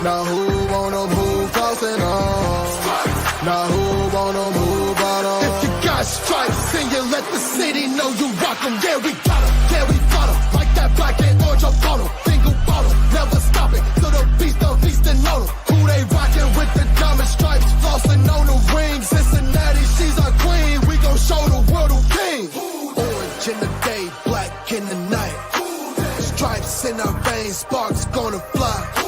Now who wanna move crossing on? Now who wanna move out on? If you got stripes and you let the city know you rock 'em, yeah, we got 'em, yeah, we fought 'em. Like that black and orange up on 'em. Single bottle, never stop it. So the feastin' on 'em. Who they rockin' with the diamond stripes? Flossin' on the ring. Cincinnati, she's our queen. We gon' show the world who king. Orange in the day, black in the night. Stripes in our veins, sparks gonna fly.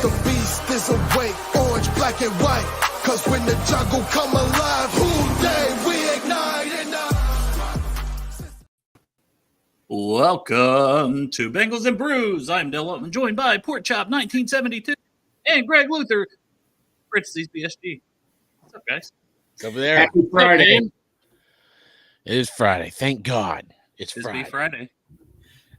The beast is awake, orange, black and white. Cause when the jungle come alive, who they we ignite in the... Welcome to Bengals and Brews. I'm Dale Oatman, joined by Pork Chop 1972 and Greg Luther. Parentheses BSG. What's up, guys? It's over there. Happy Friday. It is Friday. Thank God. It's Friday. Friday.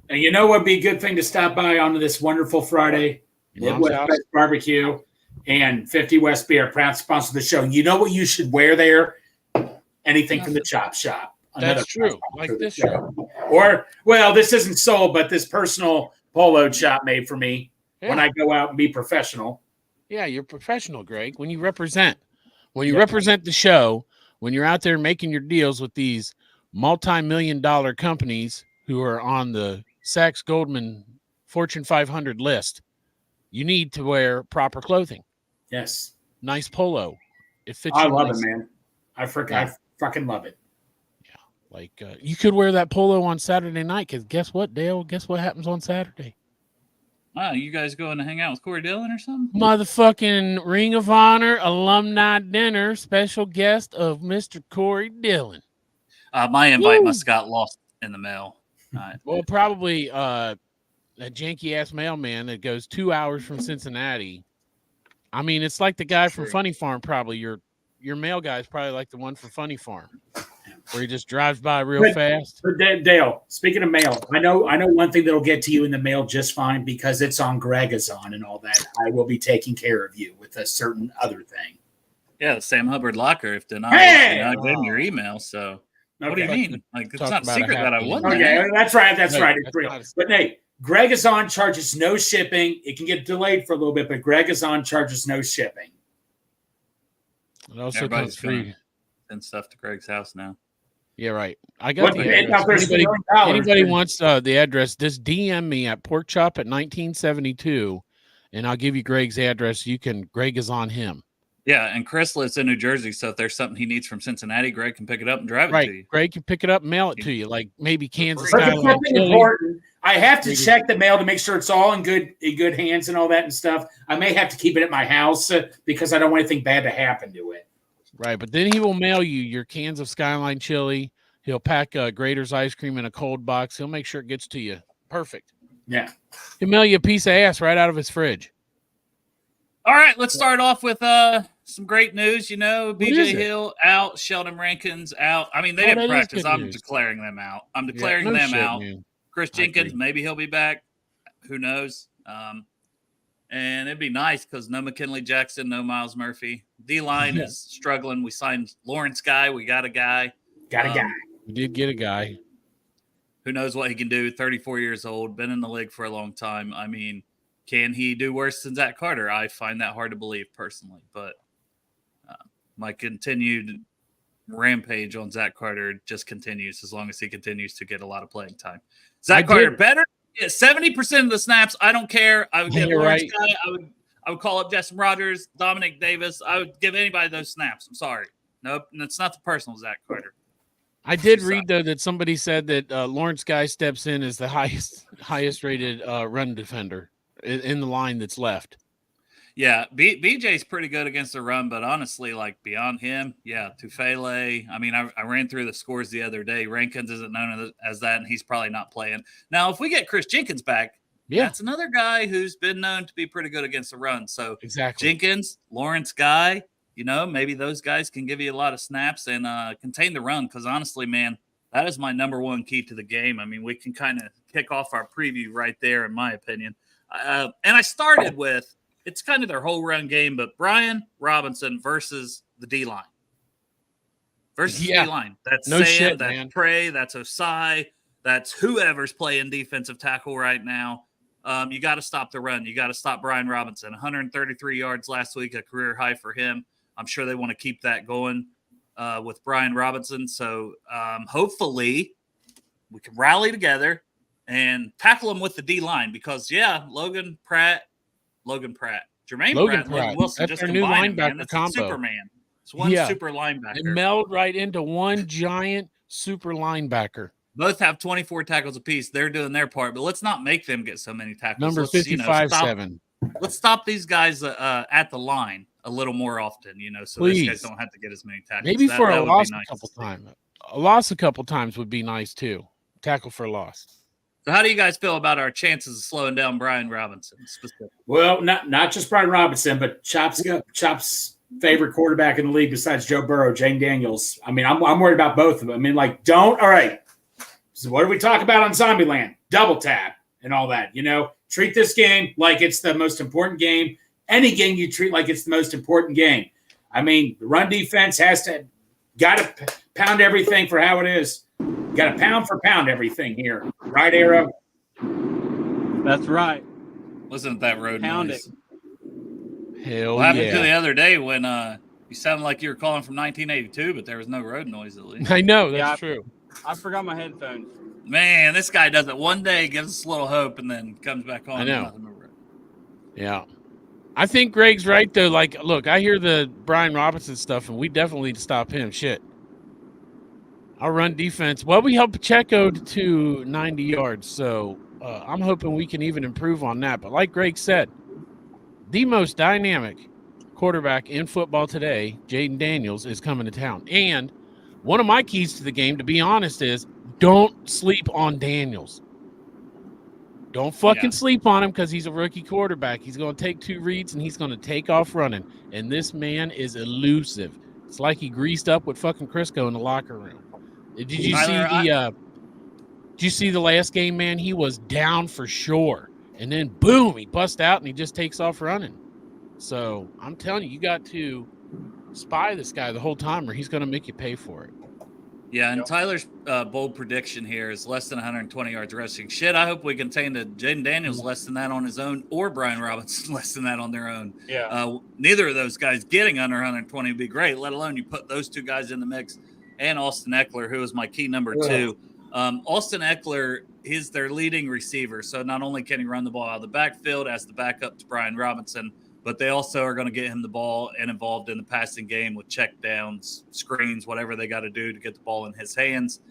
And you know what would be a good thing to stop by on this wonderful Friday? Midwest Best Barbecue and 50 West Beer, proud sponsor of the show. You know what you should wear there? Anything from the Chop Shop. That's true. Like this show. Or, well, this isn't sold, but this personal polo chop made for me when I go out and be professional. Yeah, you're professional, Greg. When you represent the show, when you're out there making your deals with these multi-million-dollar companies who are on the Sachs Goldman Fortune 500 list, you need to wear proper clothing. Yes. Nice polo. It fits. I love it, man. I fucking love it. Yeah. Like you could wear that polo on Saturday night because guess what, Dale? Guess what happens on Saturday? Wow, you guys going to hang out with Corey Dillon or something? Motherfucking Ring of Honor alumni dinner, special guest of Mr. Corey Dillon. My invite must have got lost in the mail. Well, probably that janky-ass mailman that goes 2 hours from Cincinnati. I mean, it's like the guy from Funny Farm, probably. Your mail guy is probably like the one from Funny Farm, where he just drives by real fast. But Dale, speaking of mail, I know one thing that'll get to you in the mail just fine because it's on Gregazon and all that. I will be taking care of you with a certain other thing. Yeah, the Sam Hubbard locker. If did not get your email, so what do you mean? Like it's not a secret that I won. Okay, that's right. That's right. It's real. But hey, Gregazon charges no shipping. It can get delayed for a little bit, but Gregazon charges no shipping. It also comes free. Send stuff to Greg's house now. Yeah, right. I got the address. Anybody wants the address, just DM me at Porkchop at 1972, and I'll give you Greg's address. Greg is on him. Yeah, and Chris lives in New Jersey, so if there's something he needs from Cincinnati, Greg can pick it up and drive it to you. Greg can pick it up and mail it to you, like maybe Kansas. Something important. I have to check the mail to make sure it's all in good hands and all that and stuff. I may have to keep it at my house because I don't want anything bad to happen to it. Right, but then he will mail you your cans of Skyline chili. He'll pack Grater's ice cream in a cold box. He'll make sure it gets to you. Perfect. Yeah. He'll mail you a piece of ass right out of his fridge. All right, let's start off with some great news. You know, BJ Hill out, Sheldon Rankins out. I mean, they didn't practice. I'm declaring them out. I'm declaring them out. Man. Chris Jenkins, maybe he'll be back. Who knows? And it'd be nice because no McKinley Jackson, no Miles Murphy. D-line is struggling. We signed Lawrence Guy. We got a guy. We did get a guy. Who knows what he can do? 34 years old, been in the league for a long time. I mean, can he do worse than Zach Carter? I find that hard to believe personally. But my continued rampage on Zach Carter just continues as long as he continues to get a lot of playing time. Zach Carter better. Yeah, 70% of the snaps. I don't care. I would get Lawrence Guy. I would call up Justin Rogers, Dominic Davis. I would give anybody those snaps. I'm sorry. Nope, it's not the personal Zach Carter. I did read though that somebody said that Lawrence Guy steps in as the highest rated run defender in the line that's left. Yeah, BJ's pretty good against the run, but honestly, like beyond him, Tufele. I mean, I ran through the scores the other day. Rankins isn't known as that, and he's probably not playing. Now, if we get Chris Jenkins back, that's another guy who's been known to be pretty good against the run. So exactly, Jenkins, Lawrence Guy, maybe those guys can give you a lot of snaps and contain the run because honestly, man, that is my number one key to the game. I mean, we can kind of kick off our preview right there, in my opinion. And I started with, it's kind of their whole run game, but Brian Robinson versus the D-line. D-line. That's no Sam, shit, that's man. Prey, that's Osai, that's whoever's playing defensive tackle right now. you got to stop the run. You got to stop Brian Robinson. 133 yards last week, a career high for him. I'm sure they want to keep that going with Brian Robinson. So hopefully we can rally together and tackle him with the D-line because, Logan Pratt, Jermaine Pratt, Logan Wilson, that's just our new combine linebacker them, man. That's combo. Superman. It's one super linebacker. They meld right into one giant super linebacker. Both have 24 tackles apiece. They're doing their part, but let's not make them get so many tackles. Number 55-7. Let's stop these guys at the line a little more often, so these guys don't have to get as many tackles. Maybe for a loss a couple times. A loss a couple times would be nice too. Tackle for a loss. So how do you guys feel about our chances of slowing down Brian Robinson specifically? Well, not just Brian Robinson, but Chop's favorite quarterback in the league besides Joe Burrow, Jane Daniels. I mean, I'm worried about both of them. I mean, all right. So what do we talk about on Zombieland? Double tap and all that. Treat this game like it's the most important game. Any game you treat like it's the most important game. I mean, the run defense got to pound everything for how it is. Got to pound for pound everything here. Right, Arrow? That's right. Wasn't that road Pound noise? Hell what happened to the other day when you sounded like you were calling from 1982, but there was no road noise at least? I know, that's true. I forgot my headphones. Man, this guy does it one day, gives us a little hope, and then comes back on. I know. Yeah. I think Greg's right, though. Like, look, I hear the Brian Robinson stuff, and we definitely need to stop him. Shit. Our run defense. Well, we helped Pacheco to 90 yards, so I'm hoping we can even improve on that. But like Greg said, the most dynamic quarterback in football today, Jaden Daniels, is coming to town. And one of my keys to the game, to be honest, is don't sleep on Daniels. Don't fucking sleep on him because he's a rookie quarterback. He's going to take 2 reads, and he's going to take off running. And this man is elusive. It's like he greased up with fucking Crisco in the locker room. Did you see the last game, man? He was down for sure. And then, boom, he busts out, and he just takes off running. So I'm telling you got to spy this guy the whole time or he's going to make you pay for it. Yeah, and Tyler's bold prediction here is less than 120 yards rushing. Shit, I hope we contain to Jaden Daniels less than that on his own or Brian Robinson less than that on their own. Yeah. Neither of those guys getting under 120 would be great, let alone you put those 2 guys in the mix and Austin Eckler, who is my key number 2. Austin Eckler is their leading receiver, so not only can he run the ball out of the backfield as the backup to Brian Robinson, but they also are going to get him the ball and involved in the passing game with check downs, screens, whatever they got to do to get the ball in his hands.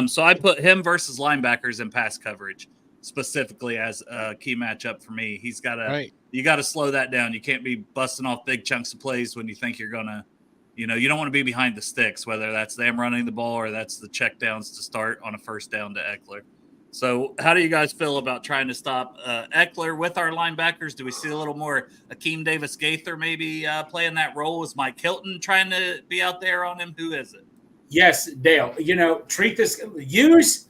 So I put him versus linebackers in pass coverage specifically as a key matchup for me. He's got to, you got to slow that down. You can't be busting off big chunks of plays when you think you're going to, you don't want to be behind the sticks, whether that's them running the ball or that's the check downs to start on a first down to Eckler. So how do you guys feel about trying to stop Eckler with our linebackers? Do we see a little more Akeem Davis-Gaither maybe playing that role? Is Mike Hilton trying to be out there on him? Who is it? Yes, Dale. Use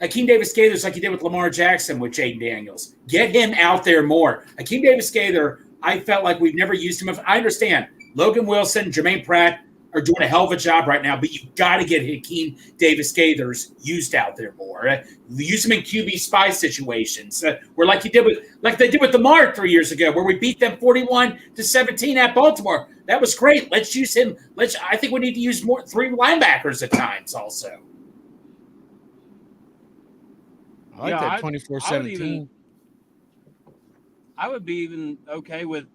Akeem Davis-Gaither like you did with Lamar Jackson with Jaden Daniels. Get him out there more. Akeem Davis-Gaither, I felt like we've never used him. I understand Logan Wilson, Jermaine Pratt are doing a hell of a job right now, but you've got to get Akeem Davis-Gaithers used out there more. Use them in QB spy situations, where like they did with Lamar 3 years ago, where we beat them 41-17 at Baltimore. That was great. Let's use him. I think we need to use more 3 linebackers at times also. I like that 24-17. I would be even okay with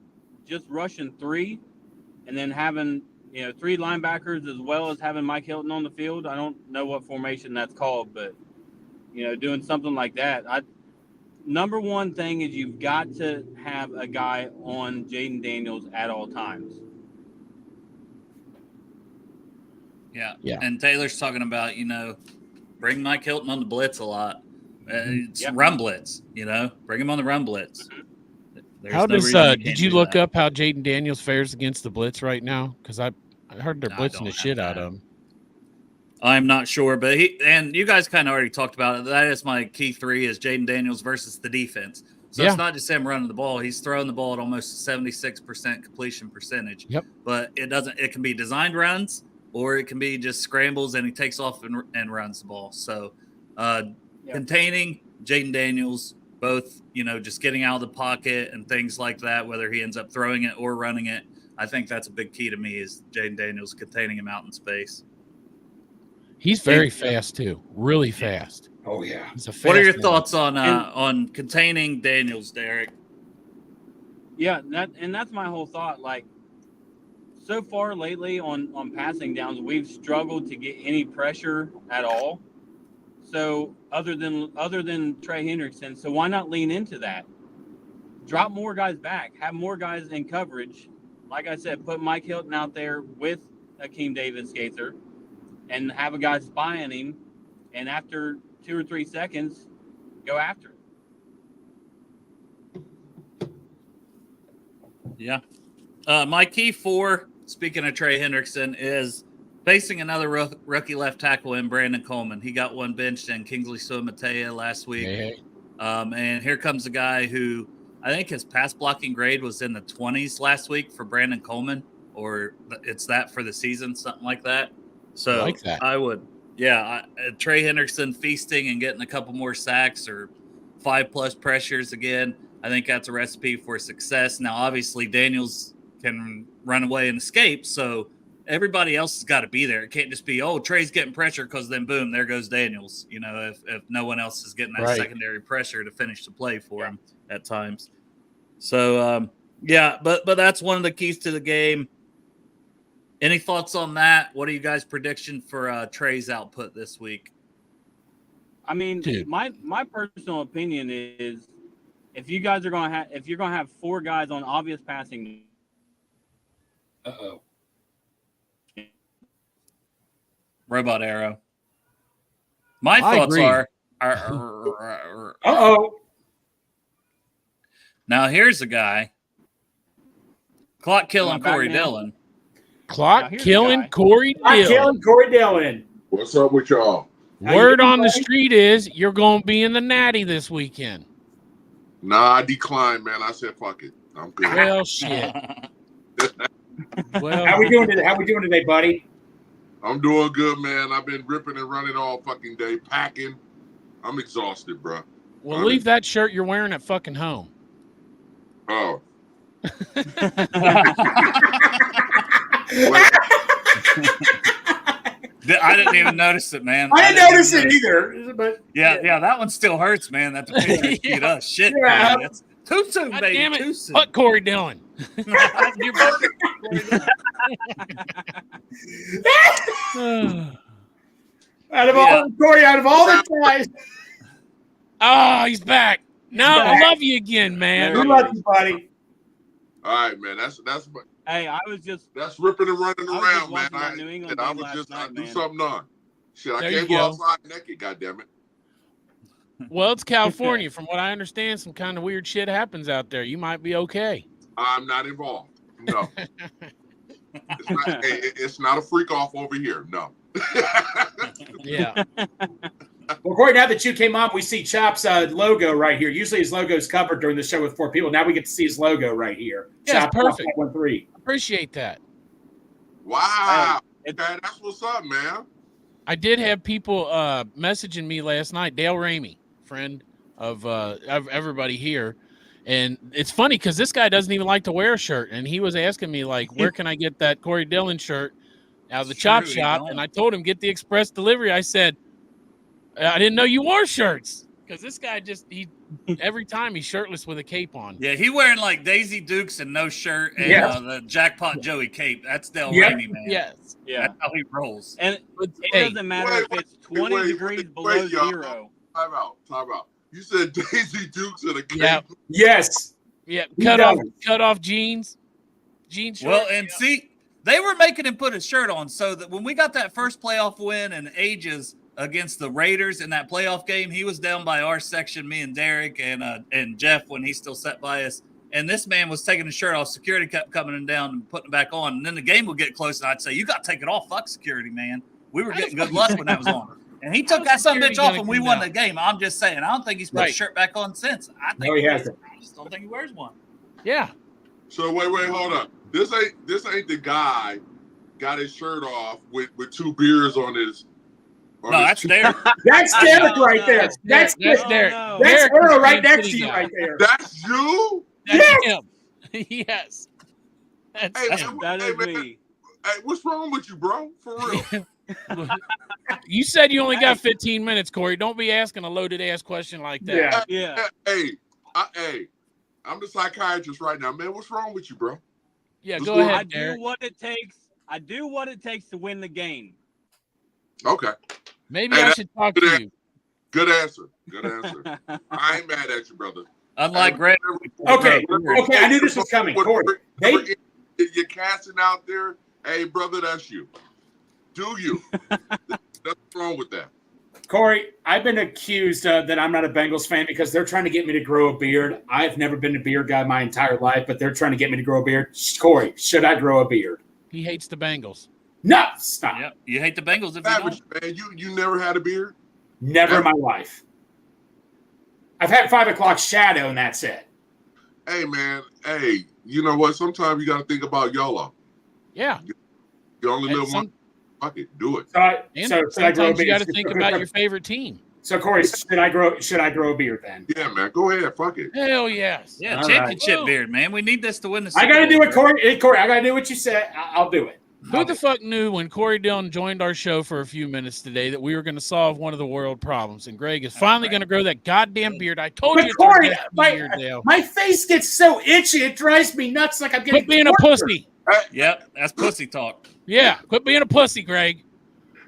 just rushing 3 and then having 3 linebackers as well as having Mike Hilton on the field. I don't know what formation that's called, but doing something like that. Number one thing is you've got to have a guy on Jaden Daniels at all times. Yeah. And Taylor's talking about, bring Mike Hilton on the blitz a lot. It's run blitz, bring him on the run blitz. How does did you look up how Jaden Daniels fares against the blitz right now? Because I heard they're blitzing the shit out of him. I'm not sure, but and you guys kind of already talked about it. That is my key 3 is Jaden Daniels versus the defense. So it's not just him running the ball. He's throwing the ball at almost 76% completion percentage. Yep. But it can be designed runs or it can be just scrambles and he takes off and runs the ball. So containing Jaden Daniels, both, just getting out of the pocket and things like that, whether he ends up throwing it or running it. I think that's a big key to me is Jaden Daniels containing him out in space. He's very fast too, really fast. Oh yeah. He's a fast What are your man. thoughts on containing Daniels, Derek? Yeah, that's my whole thought. Like, so far lately on passing downs, we've struggled to get any pressure at all. So other than Trey Hendrickson, so why not lean into that? Drop more guys back, have more guys in coverage. Like I said, put Mike Hilton out there with Akeem Davis-Gaither and have a guy spying him, and after 2 or 3 seconds, go after it. Yeah. My key for, speaking of Trey Hendrickson, is facing another rookie left tackle in Brandon Coleman. He got one benched in Kingsley Suamatea last week. Hey. And here comes a guy who I think his pass blocking grade was in the 20s last week for Brandon Coleman, or it's that for the season, something like that. So I like that. I would, Trey Hendrickson feasting and getting a couple more sacks or 5+ pressures again. I think that's a recipe for success. Now, obviously, Daniels can run away and escape, so everybody else has got to be there. It can't just be, Trey's getting pressure because then, boom, there goes Daniels, if no one else is getting that secondary pressure to finish the play for him at times. So, but that's one of the keys to the game. Any thoughts on that? What are you guys' prediction for Trey's output this week? I mean, my personal opinion is if you guys are going to if you're going to have 4 guys on obvious passing. Uh-oh. Robot arrow. My thoughts are Uh-oh. Now here's a guy. Clock killing Corey Dillon. Clock killing Corey Dillon. What's up with y'all? Word on the street is you're going to be in the Natty this weekend. Nah, I declined, man. I said, fuck it. I'm good. Well, shit. How we doing today, buddy? I'm doing good, man. I've been ripping and running all fucking day, packing. I'm exhausted, bro. Well, leave that shirt you're wearing at fucking home. Oh. I didn't even notice it, man. I didn't notice it either. But yeah, that one still hurts, man. That's a picture beat us. Shit, man. That's too soon, God baby. damn it. Too soon. Fuck Corey Dillon. You're both- out of all the guys. Oh, he's back. No, I love you again, man. We love you, buddy. All right, man. That's Hey, I was just ripping and running I was around, just man. watching that New England I game was last just night, do man. something on. Shit, I There can't you go go. outside naked, goddammit. Well, it's California. From what I understand, some kind of weird shit happens out there. You might be okay. I'm not involved. No. It's not a freak off over here. No. Yeah. Well, Corey, now that you came on, we see Chop's logo right here. Usually his logo is covered during the show with 4 people. Now we get to see his logo right here. Yeah, Chop it's perfect. 513. Appreciate that. Wow. Hey, Okay, that's what's up, man. I did have people messaging me last night. Dale Ramey, friend of everybody here. And it's funny because this guy doesn't even like to wear a shirt. And he was asking me, like, where can I get that Corey Dillon shirt out of the chop shop? And I told him, get the express delivery. I said, I didn't know you wore shirts. Because this guy every time he's shirtless with a cape on. Yeah, he wearing like Daisy Dukes and no shirt and the Jackpot Joey cape. That's Del Ramey, man. Yes. Yeah. That's how he rolls. And it Hey, doesn't matter if it's 20 degrees below y'all. zero. Time out. You said Daisy Dukes and a cape. Yeah. Yes. Yeah. He Cut does. off jeans. Jean shorts. Well, and see, they were making him put his shirt on so that when we got that first playoff win in ages against the Raiders in that playoff game, he was down by our section, me and Derek and Jeff when he still sat by us. And this man was taking his shirt off. Security kept coming down and putting it back on. And then the game would get close, and I'd say, you got to take it off. Fuck security, man. We were getting good luck when that was on. And he took that son of a bitch off, and we won the game. I'm just saying. I don't think he's put his shirt back on since. I think he hasn't. I just don't think he wears one. Yeah. So wait, hold up. This ain't the guy got his shirt off with 2 beers on Or No, this that's cheap- Derek. That's Derek right there. no. That's That's Oh, Derek. no. That's Derek is Earl right Kansas next to City you guy. right there. That's you? That's Yes! him. Yes. That's Hey, him. That hey, is man. me. Hey, what's wrong with you, bro? For real. You said you only got 15 minutes, Corey. Don't be asking a loaded ass question like that. Yeah. Yeah. Hey, I'm the psychiatrist right now, man. What's wrong with you, bro? Yeah, Let's go go. ahead, I do Derek. what it takes. I do what it takes to win the game. Okay. Maybe Hey, I that's should talk good to you. Good answer. Good answer. I ain't mad at you, brother. Unlike Greg. Okay. Okay, I knew this was coming. Corey, Whatever you're casting out there, hey, brother, that's you. Do you? Nothing wrong with that. Corey, I've been accused that I'm not a Bengals fan because they're trying to get me to grow a beard. I've never been a beard guy my entire life, but they're trying to get me to grow a beard. Corey, should I grow a beard? He hates the Bengals. No, stop. Yep. You hate the Bengals if you Savage, don't. man, you never had a beard? Never in my life. I've had 5 o'clock shadow, and that's it. Hey, man. Hey, you know what? Sometimes you got to think about YOLO. Yeah. You only And live one. Fuck it. Do it. So, And should I grow a sometimes you beard? got to think about your favorite team. So, Corey, should I grow a beard then? Yeah, man. Go ahead. Fuck it. Hell yes. Yeah, All championship right. beard, man. We need this to win the I Super got to do Bowl, it, bro. Corey. Hey, Corey, I got to do what you said. I'll do it. Who the fuck knew when Corey Dillon joined our show for a few minutes today that we were going to solve one of the world problems? And Greg is finally going to grow that goddamn beard. I told But you it's Corey, our destiny beard, Dale. my face gets so itchy, it drives me nuts like I'm getting Quit being a tortured. pussy. Yep, that's pussy talk. Yeah, quit being a pussy, Greg.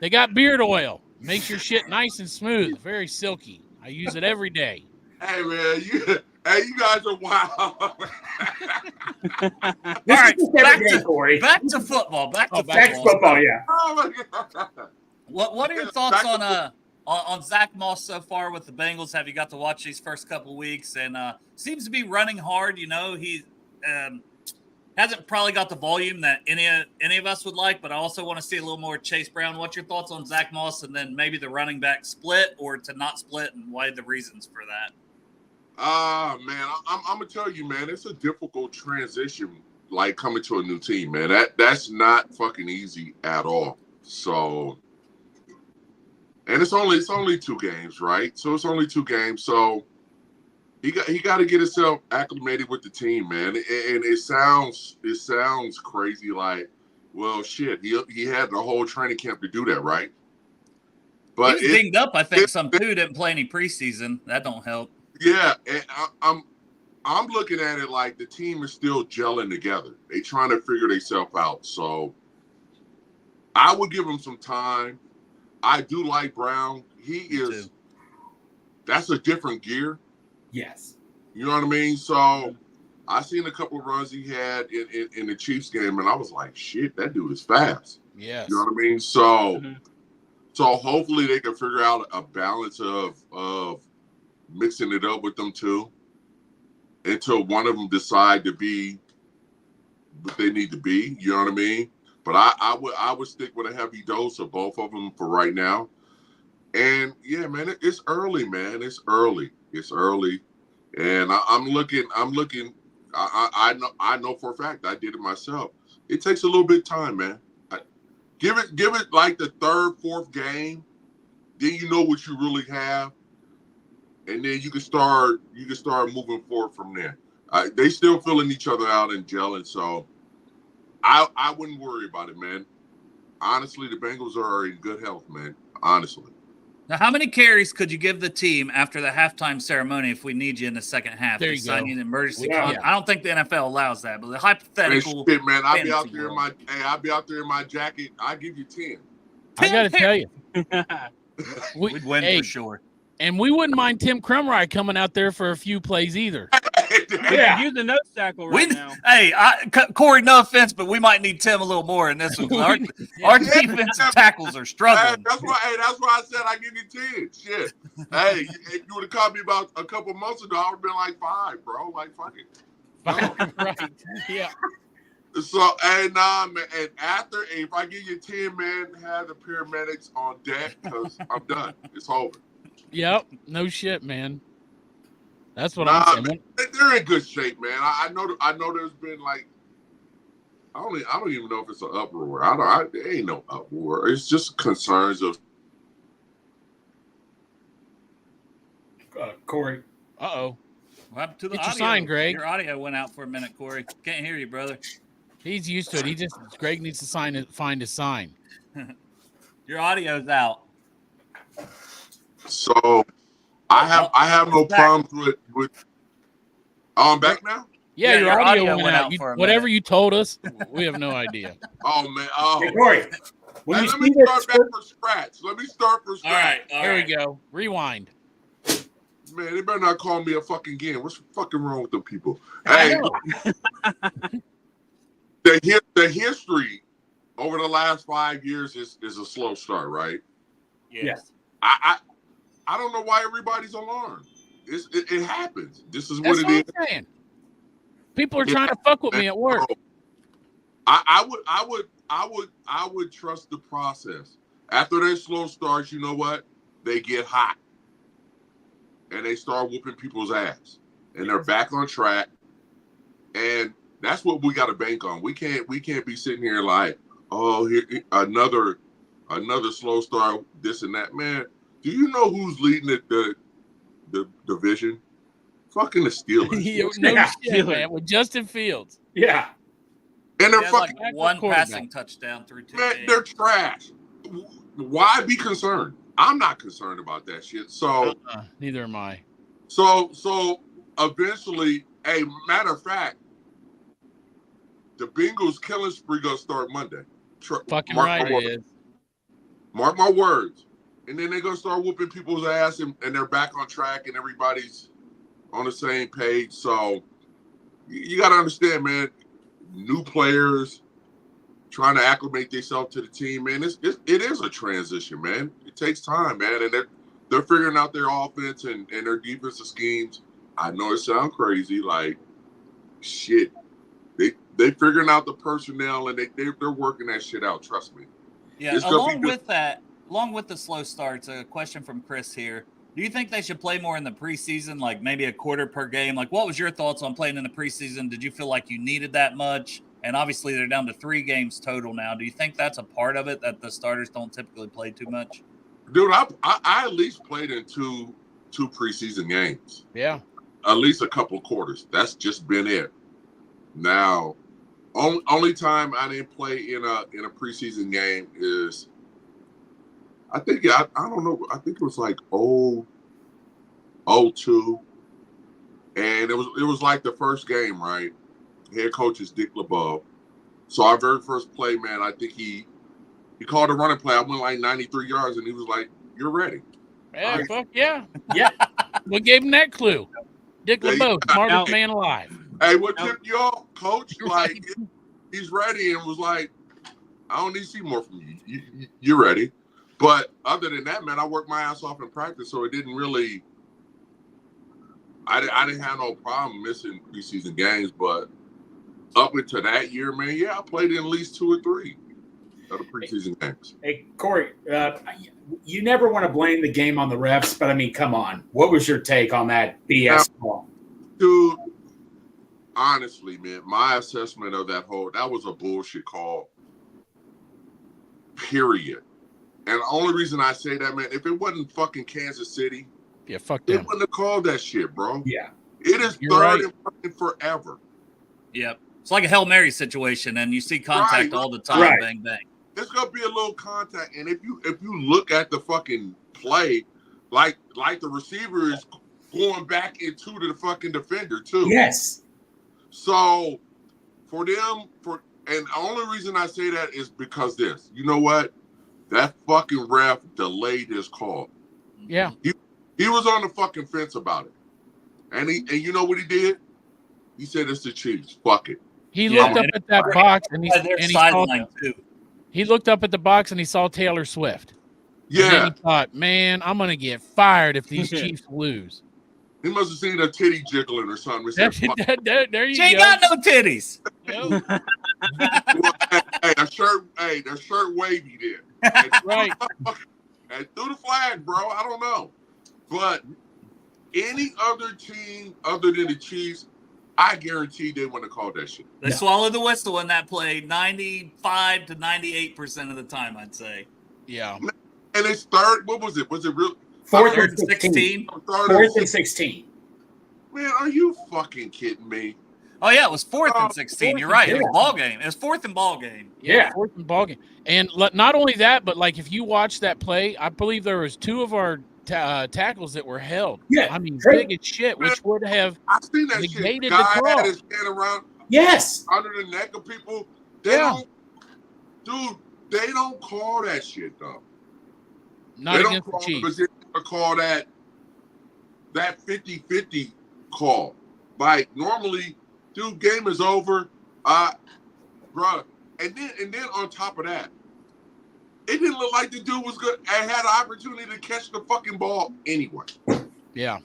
They got beard oil. Makes your shit nice and smooth, very silky. I use it every day. Hey, man. You guys are wild. This All is right, every day, Corey. Back to football. Back to back Next football. football, yeah. Oh, my God. What are your thoughts on Zach Moss so far with the Bengals? Have you got to watch these first couple of weeks? And seems to be running hard. You know, he hasn't probably got the volume that any of us would like, but I also want to see a little more Chase Brown. What's your thoughts on Zach Moss and then maybe the running back split or to not split, and why the reasons for that? Man, I'm gonna tell you, man, it's a difficult transition, like coming to a new team, man. That's not fucking easy at all. So, and it's only 2 games, right? So it's only 2 games. So he got to get himself acclimated with the team, man. And it sounds crazy, like, well, shit, he had the whole training camp to do that, right? But He was dinged up, I think, some too. Didn't play any preseason. That don't help. Yeah, and I'm looking at it like the team is still gelling together. They trying to figure themselves out. So I would give him some time. I do like Brown. That's a different gear. Yes. You know what I mean? So I seen a couple of runs he had in the Chiefs game, and I was like, shit, that dude is fast. Yes. You know what I mean? So so hopefully they can figure out a balance of mixing it up with them too, until one of them decide to be what they need to be. You know what I mean? But I would stick with a heavy dose of both of them for right now. And yeah, man, it's early, man. It's early, and I'm looking. I know for a fact I did it myself. It takes a little bit of time, man. Give it like the 3rd, 4th game, then you know what you really have. And then you can start moving forward from there. They still filling each other out and gelling, so I wouldn't worry about it, man. Honestly, the Bengals are in good health, man. Honestly. Now, how many carries could you give the team after the halftime ceremony if we need you in the second half? There you sign go. you an emergency Yeah. contract? I don't think the NFL allows that, but the hypothetical. Shit, man, I'll be out fantasy there world. I'll be out there in my jacket. I'll give you 10. I got to tell you. We'd win hey, for sure. And we wouldn't mind Tim Krumrie coming out there for a few plays either. Yeah. Use the nose tackle right now. Hey, Corey, no offense, but we might need Tim a little more in this one. 'Cause our defensive tackles are Hey, struggling. that's why I said I give you 10. Shit. Hey, if you would have called me about a couple months ago, I would have been like 5, bro. Like, fuck it. Right. Yeah. So, hey, nah, man. And after, if I give you 10, man, have the paramedics on deck because I'm done. It's over. Yep. No shit, man. That's what I'm saying. Man, they're in good shape, man. I know there's been like, I don't even know if it's an uproar. There ain't no uproar. It's just concerns of Corey. Uh-oh. What happened to the Get your audio? sign, Greg. Your audio went out for a minute, Corey. Can't hear you, brother. He's used to it. Greg needs to find his sign. Your audio's out. So I have no problems with. Oh, I'm back now. Yeah, Yeah, your audio went out. for a Whatever minute. you told us, we have no idea. Oh man. Oh. Hey, Corey. Hey, let me start back from scratch. All right. There we go. Rewind. Man, they better not call me a fucking again. What's fucking wrong with them people? Hey, the history over the last 5 years is a slow start, right? Yes. I don't know why everybody's alarmed. It happens. This is what That's it what is. I'm saying. People are trying to fuck with me at work. I would trust the process. After their slow starts, you know what? They get hot. And they start whooping people's ass. And they're back on track. And that's what we got to bank on. We can't be sitting here like, oh, here another slow start, this and that. Man, do you know who's leading the division? Fucking the Steelers. No shit, man. With Justin Fields. Yeah. And they're He has fucking like one passing touchdown through 2 man, games. they're trash. Why be concerned? I'm not concerned about that shit. So Neither am I. So eventually, hey, matter of fact, the Bengals killing spree gonna start Monday. Fucking right it is. Mark my words. And then they're gonna start whooping people's ass and they're back on track and everybody's on the same page. So you gotta understand, man, new players trying to acclimate themselves to the team, man. It is a transition, man. It takes time, man. And they're figuring out their offense and their defensive schemes. I know it sounds crazy, like shit. They figuring out the personnel and they're working that shit out. Trust me. Yeah. Along with the slow starts, a question from Chris here. Do you think they should play more in the preseason, like maybe a quarter per game? Like, what was your thoughts on playing in the preseason? Did you feel like you needed that much? And obviously, they're down to 3 games total now. Do you think that's a part of it, that the starters don't typically play too much? Dude, I at least played in two preseason games. Yeah. At least a couple of quarters. That's just been it. Now, only time I didn't play in a preseason game is, I don't know. I think it was like 02, and it was like the first game, right? Head coach is Dick LeBeau. So our very first play, man, I think he called a running play. I went like 93 yards, and he was like, "You're ready." Yeah, fuck yeah. Yeah. What gave him that clue? Dick LeBeau, smartest man alive. Hey, what tipped you off, coach? Like, he's ready, and was like, "I don't need to see more from you. You're ready." But other than that, man, I worked my ass off in practice, so it didn't really. I didn't have no problem missing preseason games, but up until that year, man, yeah, I played in at least 2 or 3 of the preseason games. Hey, Corey, you never want to blame the game on the refs, but I mean, come on. What was your take on that BS call? Dude, honestly, man, my assessment of that was a bullshit call. Period. And the only reason I say that, man, if it wasn't fucking Kansas City, Yeah, fuck they them. wouldn't have called that shit, bro. Yeah. It is You're third right. and fucking forever. Yep. It's like a Hail Mary situation, and you see contact all the time. Right. Bang, bang. There's gonna be a little contact, and if you look at the fucking play, like the receiver is going back into the fucking defender too. Yes. So and the only reason I say that is because this. You know what? That fucking ref delayed his call. Yeah. He was on the fucking fence about it, and you know what he did? He said it's the Chiefs. Fuck it. He looked up at that box and he sideline too. He looked up at the box and he saw Taylor Swift. And then Yeah, he thought, man, I'm gonna get fired if these Chiefs lose. he must have seen a titty jiggling or something. He said, "Fuck." There you She ain't go. got no titties. Yep. Hey, that shirt wavy did. Right. And threw the flag, bro. I don't know. But any other team other than the Chiefs, I guarantee they wouldn't have called that shit. They swallowed the whistle in that play 95 to 98% of the time, I'd say. Yeah. And it's third. What was it? Was it real? Fourth Third and and 16. Fourth and 16. Man, are you fucking kidding me? Oh yeah, it was fourth and 16. You're right. It was Yeah. ball game. It was fourth and ball game. Yeah. Fourth and ball game. And not only that, but like if you watch that play, I believe there was 2 of our tackles that were held. Yeah. I mean, True. big as shit, which would have I seen that shit. negated Guy the call. had his hand around Yes. under the neck of people. They Yeah. they don't call that shit though. Not They don't against the call Chiefs. because they call that 50-50 call. Like normally, dude, game is over. Bruh. And then on top of that, it didn't look like the dude was good and had an opportunity to catch the fucking ball anyway. Yeah.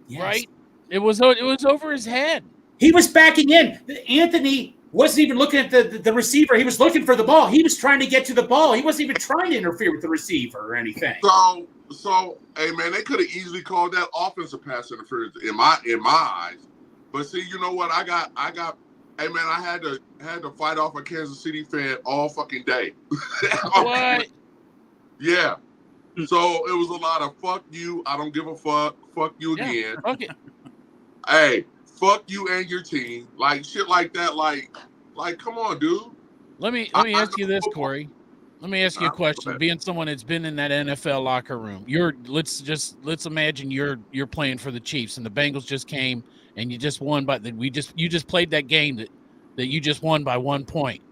Yes. Right? It was over his head. He was backing in. Anthony wasn't even looking at the receiver. He was looking for the ball. He was trying to get to the ball. He wasn't even trying to interfere with the receiver or anything. So, hey man, they could have easily called that offensive pass interference in my eyes. But see, you know what? I got. Hey man, I had to fight off a Kansas City fan all fucking day. What? Yeah. So it was a lot of fuck you. I don't give a fuck. Fuck you again. Okay. Hey, fuck you and your team. Like shit like that. Like come on, dude. Let me ask you this, Corey. Let me ask you a question. Being someone that's been in that NFL locker room, let's imagine you're playing for the Chiefs and the Bengals just came and you just won you just played that game that you just won by 1 point.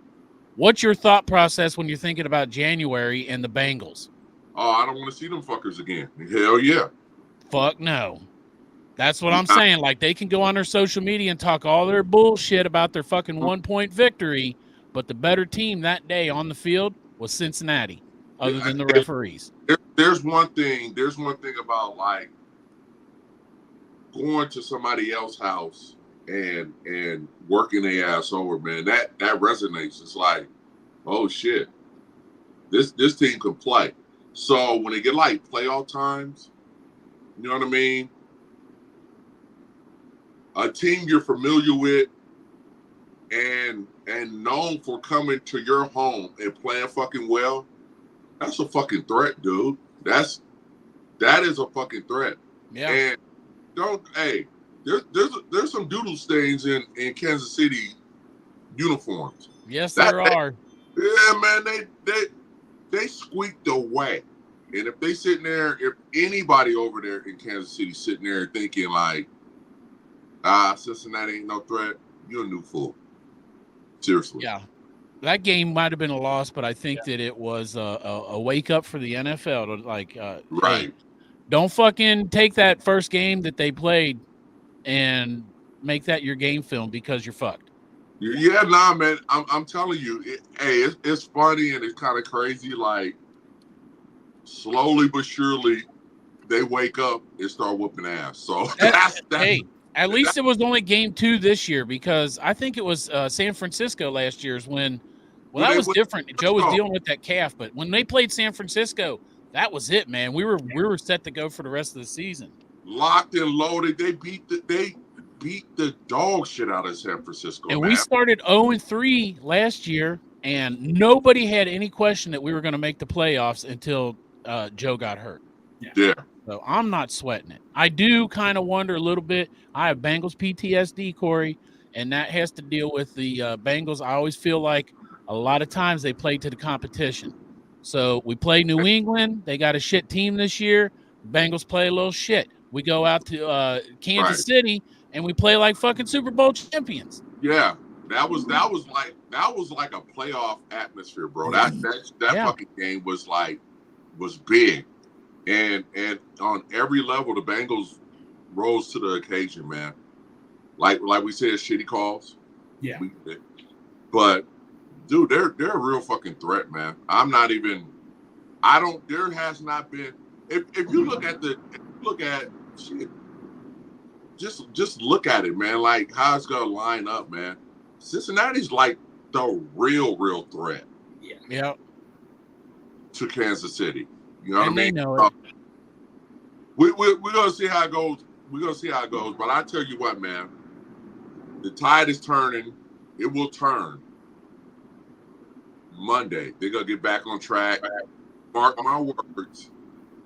What's your thought process when you're thinking about January and the Bengals? Oh, I don't want to see them fuckers again. Hell yeah. Fuck no. That's what I'm saying. Like they can go on their social media and talk all their bullshit about their fucking 1 point victory, but the better team that day on the field was Cincinnati, other than the referees. There's one thing about like going to somebody else's house and working their ass over, man. That resonates. It's like, oh shit, this team can play. So when they get like playoff times, you know what I mean? A team you're familiar with and known for coming to your home and playing fucking well, that's a fucking threat, dude. That is a fucking threat. Yeah. And there's some doodle stains in Kansas City uniforms. Yes, there are. Yeah, man, they squeaked away. And if anybody over there in Kansas City sitting there thinking like, Cincinnati ain't no threat, you're a new fool. Seriously. Yeah. That game might have been a loss, but I think that it was a wake up for the NFL to like, right. Hey, don't fucking take that first game that they played and make that your game film because you're fucked. Yeah, nah, man. I'm telling you, it's funny and it's kind of crazy. Like, slowly but surely, they wake up and start whooping ass. So hey, at least it was only game 2 this year because I think it was San Francisco last year's when that was different. Joe was dealing with that calf, but when they played San Francisco, that was it, man. We were set to go for the rest of the season. Locked and loaded. They beat the dog shit out of San Francisco. And man. we started 0-3 last year, and nobody had any question that we were going to make the playoffs until Joe got hurt. Yeah. So I'm not sweating it. I do kind of wonder a little bit. I have Bengals PTSD, Corey, and that has to deal with the Bengals. I always feel like a lot of times they play to the competition. So we play New England. They got a shit team this year. Bengals play a little shit. We go out to Kansas City and we play like fucking Super Bowl champions. Yeah, that was like a playoff atmosphere, bro. That fucking game was big, and on every level the Bengals rose to the occasion, man. Like we said, shitty calls. Yeah, but dude, they're a real fucking threat, man. There has not been. If you look at shit, just look at it, man. Like how it's gonna line up, man. Cincinnati's like the real threat. Yeah. To Kansas City, you know what I mean? They know it. We're gonna see how it goes. We're gonna see how it goes. But I tell you what, man, the tide is turning. It will turn Monday. They're gonna get back on track. Mark my words.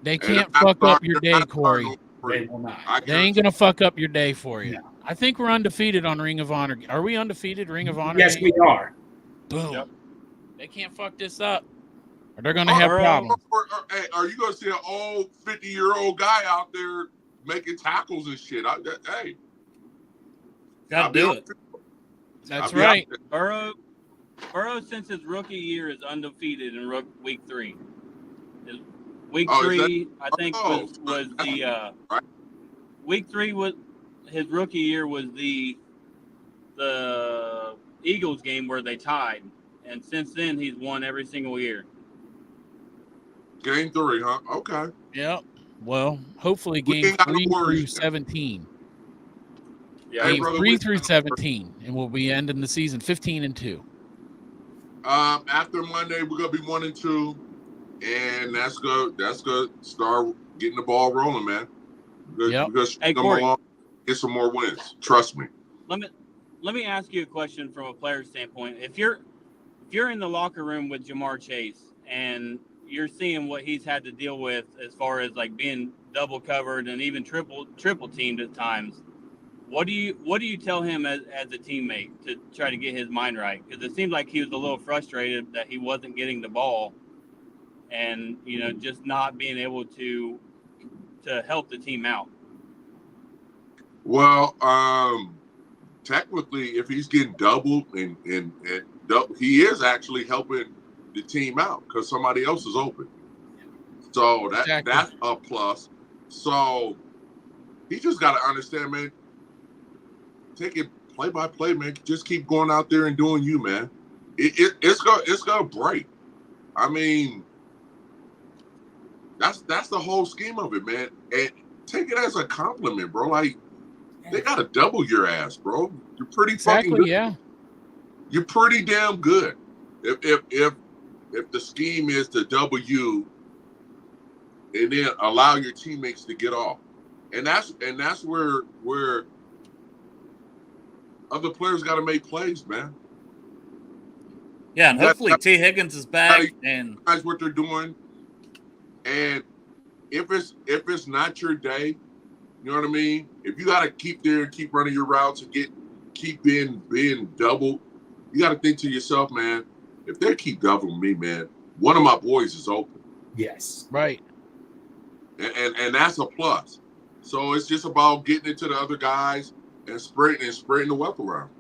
They can't fuck up your day, Corey. They will not. They ain't gonna fuck up your day for you. No. I think we're undefeated on Ring of Honor. Are we undefeated Ring of Honor? Yes, we are. Boom. Yep. They can't fuck this up, or they're gonna have problems. Hey, are you gonna see an old 50-year-old guy out there making tackles and shit? Hey, gotta do it. That's right. Burrow, since his rookie year, is undefeated in week 3. Week 3, I think, was the right. Week 3 was his rookie year was the Eagles game where they tied, and since then he's won every single year. Game 3, huh? Okay. Yep. Well, hopefully game 3 through 17. Yeah, game 3 through 17, and we'll be ending the season 15-2. After Monday, we're gonna be 1-2, and that's good. That's good. Start getting the ball rolling, man. Yep. Because hey, Corey, get some more wins. Trust me. Let me ask you a question from a player standpoint. If you're in the locker room with Jamar Chase and you're seeing what he's had to deal with as far as like being double covered and even triple teamed at times, what do you tell him as a teammate to try to get his mind right? Because it seemed like he was a little frustrated that he wasn't getting the ball, and just not being able to help the team out. Well, technically, if he's getting doubled and he is actually helping the team out because somebody else is open. So that's a plus. So he just got to understand, man. Take it play by play, man. Just keep going out there and doing you, man. It's gonna break. I mean, that's the whole scheme of it, man. And take it as a compliment, bro. Like, they gotta double your ass, bro. You're pretty fucking good. Yeah. You're pretty damn good. If the scheme is to double you and then allow your teammates to get off, and that's where other players got to make plays, man. Yeah, and hopefully T. Higgins is back and that's what they're doing. And if it's not your day, you know what I mean? If you got to keep there and keep running your routes and keep being doubled, you got to think to yourself, man, if they keep doubling me, man, one of my boys is open. Yes. Right. And that's a plus. So it's just about getting it to the other guys and spreading the wealth around.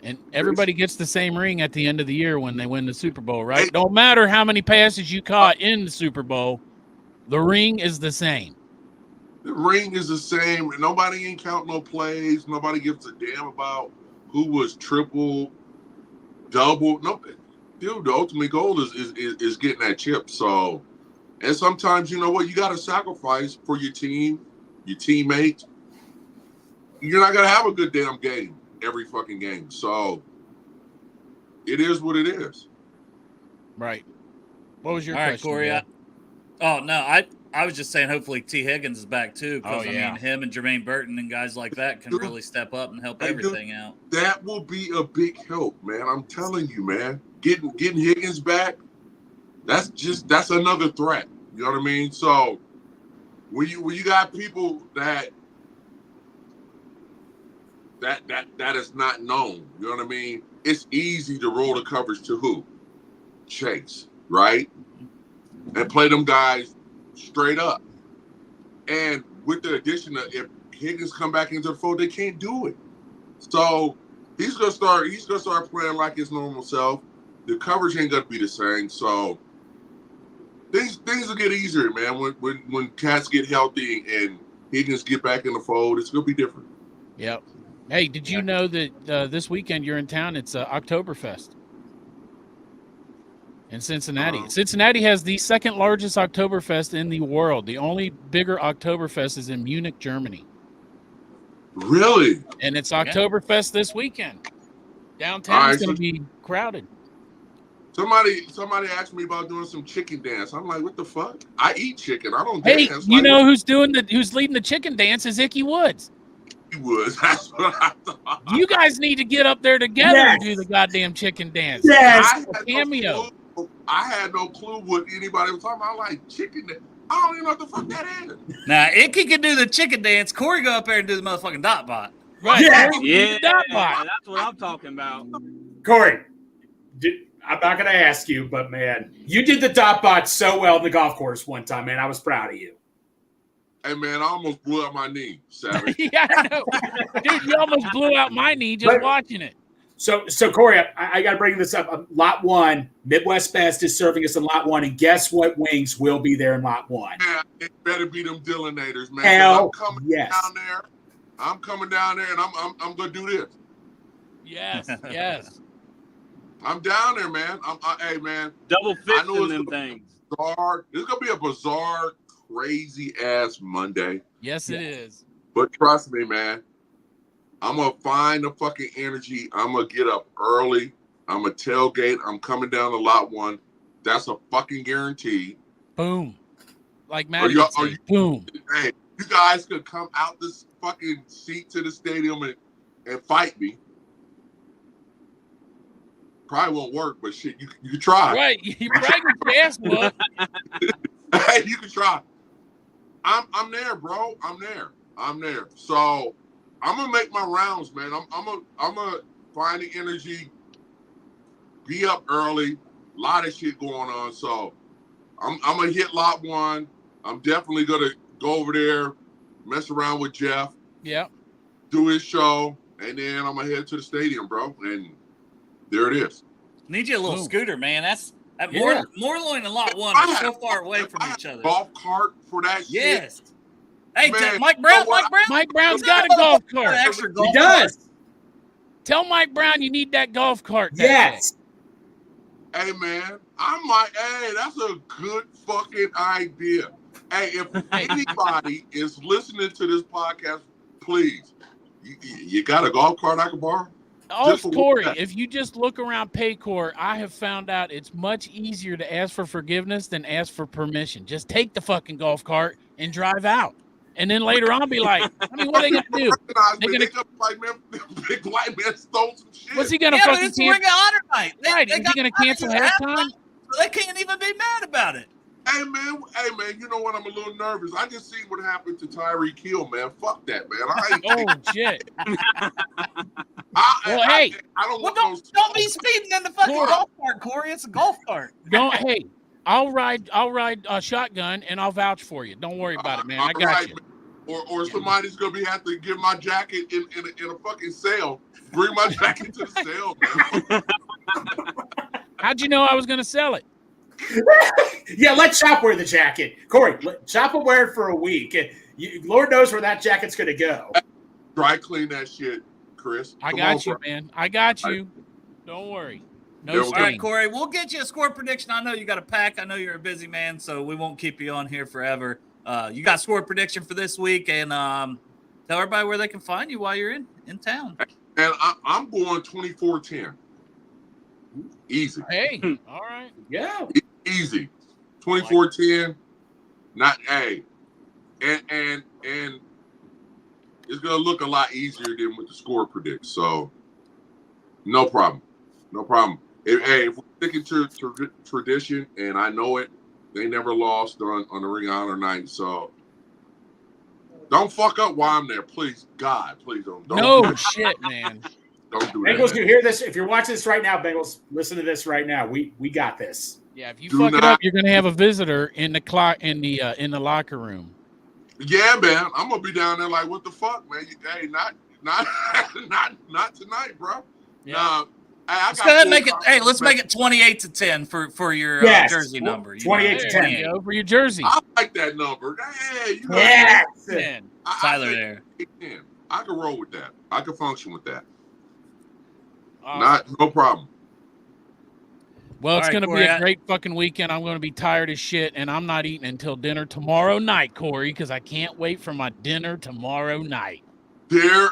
And everybody gets the same ring at the end of the year when they win the Super Bowl, right? Hey, don't matter how many passes you caught in the Super Bowl, the ring is the same. The ring is the same. Nobody ain't counting no plays. Nobody gives a damn about who was triple, double. No, dude, the ultimate goal is getting that chip. So, and sometimes, you know what, you got to sacrifice for your team, your teammates. You're not going to have a good damn game every fucking game. So, it is what it is. Right. What was your question? All right, Corey. I was just saying hopefully T. Higgins is back too, because I mean him and Jermaine Burton and guys like that can really step up and help everything out. That will be a big help, man. I'm telling you, man. Getting Higgins back, that's another threat. You know what I mean? So when you got people that is not known, you know what I mean? It's easy to roll the coverage to who? Chase, right? And play them guys straight up. And with the addition of if Higgins come back into the fold, they can't do it. So he's gonna start playing like his normal self. The coverage ain't gonna be the same. So things will get easier, man. When cats get healthy and Higgins get back in the fold, it's gonna be different. Yep. Hey, did you know that this weekend you're in town? It's Oktoberfest in Cincinnati. Cincinnati has the second largest Oktoberfest in the world. The only bigger Oktoberfest is in Munich, Germany. Really? And it's Oktoberfest this weekend. Downtown is going to be crowded. Somebody asked me about doing some chicken dance. I'm like, what the fuck? I eat chicken. I don't dance. Hey, you know who's leading the chicken dance is Icky Woods. Was. That's what I thought. You guys need to get up there together and do the goddamn chicken dance. Yes. Cameo. I had no clue what anybody was talking about. I'm like, chicken dance. I don't even know what the fuck that is. Now, Icky can do the chicken dance. Corey go up there and do the motherfucking dot bot. Right. Yeah. Yeah, Dot bot. that's what I'm talking about. Corey, I'm not going to ask you, but man, you did the dot bot so well in the golf course one time, man. I was proud of you. Hey, man, I almost blew out my knee, Savage. Yeah, I know. Dude, you almost blew out my knee just watching it. So Corey, I got to bring this up. Lot 1, Midwest Best is serving us in Lot 1, and guess what wings will be there in Lot 1? Yeah, it better be them Dillinators, man. Hell I'm coming yes. down there. I'm coming down there, and I'm gonna do this. Yes, yes. I'm down there, man. Hey, man. Double I know fisting it's them a things. bizarre. It's gonna be a bizarre, crazy ass Monday. Yes, it is. But trust me, man. I'm gonna find the fucking energy. I'm gonna get up early. I'm gonna tailgate. I'm coming down to Lot 1. That's a fucking guarantee. Boom. Like Are Maddie you- would say, are you- boom. Hey, you guys could come out this fucking seat to the stadium and fight me. Probably won't work, but shit, you can try. Right. You probably get your ass whooped. Hey, you can try. I'm there, bro. I'm there. So I'm gonna make my rounds, man. I'm gonna find the energy, be up early, a lot of shit going on. So I'm gonna hit Lot 1. I'm definitely gonna go over there, mess around with Jeff, Yep. do his show, and then I'm gonna head to the stadium, bro. And there it is. Need you a little Boom. scooter, man. That's Yeah. Moorloin and Lot 1 I are so have- far away If from I each had a other. golf cart for that shit. Yes. Hey, Man, Mike Brown. you know what? Mike Brown. Mike Brown's got a golf Got an cart. extra He golf does. Tell Mike Brown you need that golf cart. that Yes. Hey, man, I'm like, hey, that's a good fucking idea. Hey, if anybody is listening to this podcast, please, you got a golf cart I can borrow? Oh, Just for Corey, that. if you just look around Paycor, I have found out it's much easier to ask for forgiveness than ask for permission. Just take the fucking golf cart and drive out. And then later on be like, I mean, what are they going to do? Recognize me. They're They gonna be like, man, big white man stole some shit. What's he going to Yeah, but fucking it's Ring of cancel? Honor night. Right, is he got going to money cancel at halftime? so they can't even be mad about it. Hey, man, you know what? I'm a little nervous. I just seen what happened to Tyreek Hill, man. Fuck that, man. I ain't. Oh, shit. I hey. I don't Well, want those. don't be speeding in the fucking Corey. golf cart, Corey. It's a golf cart. Don't, hey, I'll ride a shotgun and I'll vouch for you. Don't worry about it, man. I got Alright, you. man. Or somebody's gonna have to give my jacket in a fucking sale. Bring my jacket to the sale, man. How'd you know I was going to sell it? Yeah, let Chop wear the jacket. Corey, Chop will wear it for a week. Lord knows where that jacket's going to go. Dry clean that shit, Chris. I Come got on, you, bro. man. I got you. Don't worry. There No we go. All right, stain. Corey, we'll get you a score prediction. I know you got a pack. I know you're a busy man, so we won't keep you on here forever. You got score prediction for this week, and tell everybody where they can find you while you're in town. And I'm going 24-10. Easy. Hey, all right. Yeah. Easy. 24-10. Not and it's gonna look a lot easier than with the score predict. So no problem. If we're sticking to tradition, and I know it, they never lost on the Ring of Honor night. So don't fuck up while I'm there, please. God, please don't. No shit, man. Don't do Bengals, that. you hear this? If you're watching this right now, Bengals, listen to this right now. We got this. Yeah, if you Do fuck it not- up, you're gonna have a visitor in the clock in the locker room. Yeah, man, I'm gonna be down there like, what the fuck, man? Hey, not tonight, bro. Yeah. Nah, I Let's go ahead and full make it. Hey, let's make confidence, it 28-10 for your Yes. jersey number. 28 to There 10. you go, for your jersey. man. I like that number. Hey, you know, Yes. Man. Tyler I there. I can roll with that. I can function with that. Awesome. No problem. Well, it's All right, going to Corey, be a great fucking weekend. I'm going to be tired as shit, and I'm not eating until dinner tomorrow night, Corey, because I can't wait for my dinner tomorrow night. Hey,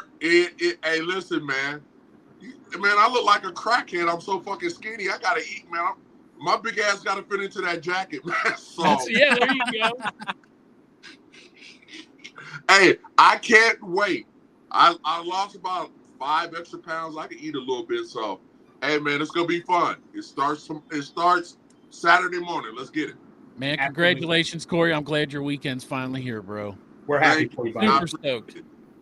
listen, man. Man, I look like a crackhead. I'm so fucking skinny. I gotta eat, man. My big ass gotta fit into that jacket, man. So, Yeah, there you go. hey, I can't wait. I lost about 5 extra pounds. I can eat a little bit. So, hey, man, it's gonna be fun. It starts Saturday morning. Let's get it. Man, congratulations, Corey. I'm glad your weekend's finally here, bro. We're happy for you, buddy. Super stoked.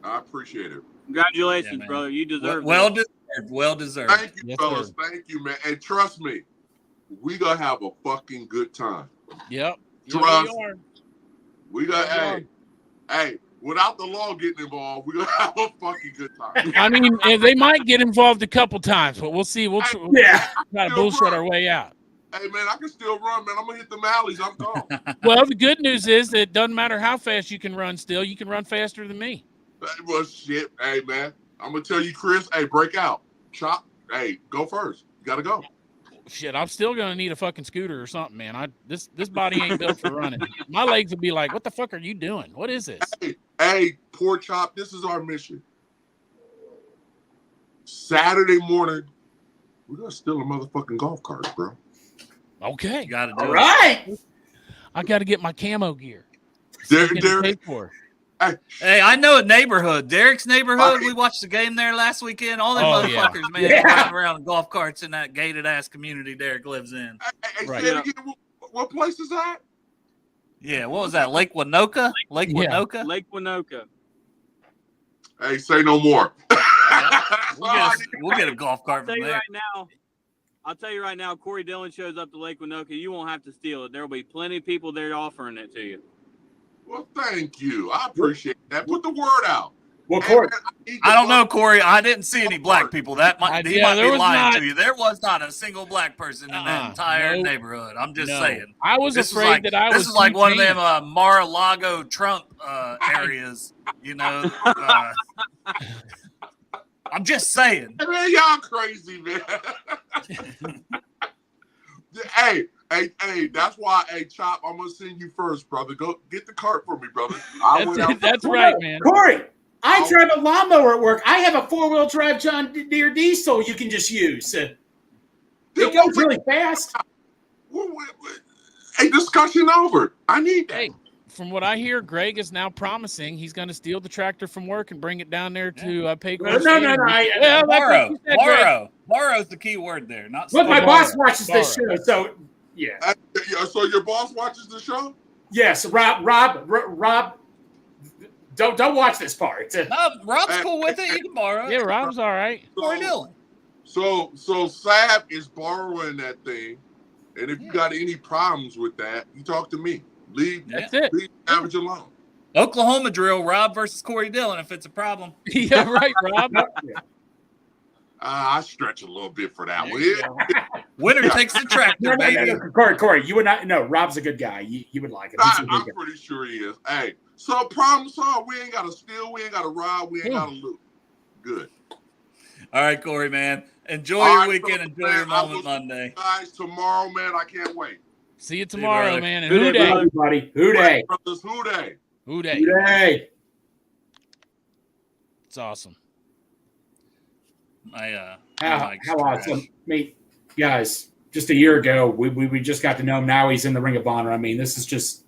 I appreciate it. Congratulations, man. brother. You deserve well it. deserved. Well deserved. Thank you, Yes, fellas. sir. Thank you, man. And trust me, we gonna have a fucking good time. Yep. Trust. Yeah, We got Yeah, hey. Without the law getting involved, we gonna have a fucking good time. I mean, they might get involved a couple times, but we'll see. We'll try to bullshit our way out. Hey man, I can still run, man. I'm gonna hit the alleys. I'm tall. Well, the good news is that it doesn't matter how fast you can run still. You can run faster than me. Well, shit. Hey man, I'm gonna tell you, Chris. Hey, break out, chop. Hey, go first. You gotta go. Shit, I'm still gonna need a fucking scooter or something, man. This body ain't built for running. My legs would be like, "What the fuck are you doing? What is this?" Hey, poor chop. This is our mission. Saturday morning, we're gonna steal a motherfucking golf cart, bro. Okay, You got to do All it. right. I got to get my camo gear. There, Get there. paid for. Hey, I know a neighborhood. Derek's neighborhood. Okay. We watched the game there last weekend. All them Oh, yeah. motherfuckers, man, Yeah. driving around in golf carts in that gated ass community Derek lives in. Hey, Right. say it again. What place is that? Yeah, what was that? Lake Winoka? Lake Yeah. Winoka? Lake Winoka. Hey, say no more. We'll get a golf cart I'll from tell you there. right now, Corey Dillon shows up to Lake Winoka, you won't have to steal it. There will be plenty of people there offering it to you. Well, thank you. I appreciate that. Put the word out. Well, Hey, Corey, man, need I the don't know, golf- Corey. I didn't see any black people. That might he Yeah, might there be was lying not- to you. There was not a single black person in that entire no. neighborhood. I'm just No. saying. I was This afraid that I was. This is like too one of tame. them Mar-a-Lago Trump areas. You know. I'm just saying. Hey, man, y'all crazy, man. hey, that's why, hey, Chop, I'm going to send you first, brother. Go get the cart for me, brother. That's right, man. Corey, I drive a lawnmower at work. I have a 4-wheel drive John Deere diesel you can just use. It goes really fast. Hey, discussion over. I need that. Hey, from what I hear, Greg is now promising he's going to steal the tractor from work and bring it down there to Paycor No. Stadium. Well, that's what Borrow. you said, Greg. Borrow's the key word there. Not Look, my steal. boss watches this show, so yeah. So your boss watches the show? Yes, Rob, don't watch this part. No, Rob's cool with it. You can borrow it. Yeah, Rob's all right. Corey Dillon. So Sab is borrowing that thing, and if you got any problems with that, you talk to me. Leave That's it. Savage alone. Oklahoma drill, Rob versus Corey Dillon if it's a problem. Yeah, right, Rob. I stretch a little bit for that one. Winner takes the tractor, baby. No. Corey, you would not. No, Rob's a good guy. You would like him. He's a good I'm guy. pretty sure he is. Hey, so problem solved. We ain't got to steal. We ain't got to rob. We ain't got to loot. Good. All right, Corey, man. Enjoy All your right, weekend. brother, Enjoy man. your I moment will see Monday. you guys tomorrow, man. I can't wait. See you tomorrow, brother. man. And Good who day, day? brother. Everybody, who day? Brothers, who day? Who day? Who day? It's awesome. My How mic's awesome! trash. I mean, guys, just a year ago, we just got to know him. Now he's in the Ring of Honor. I mean, this is just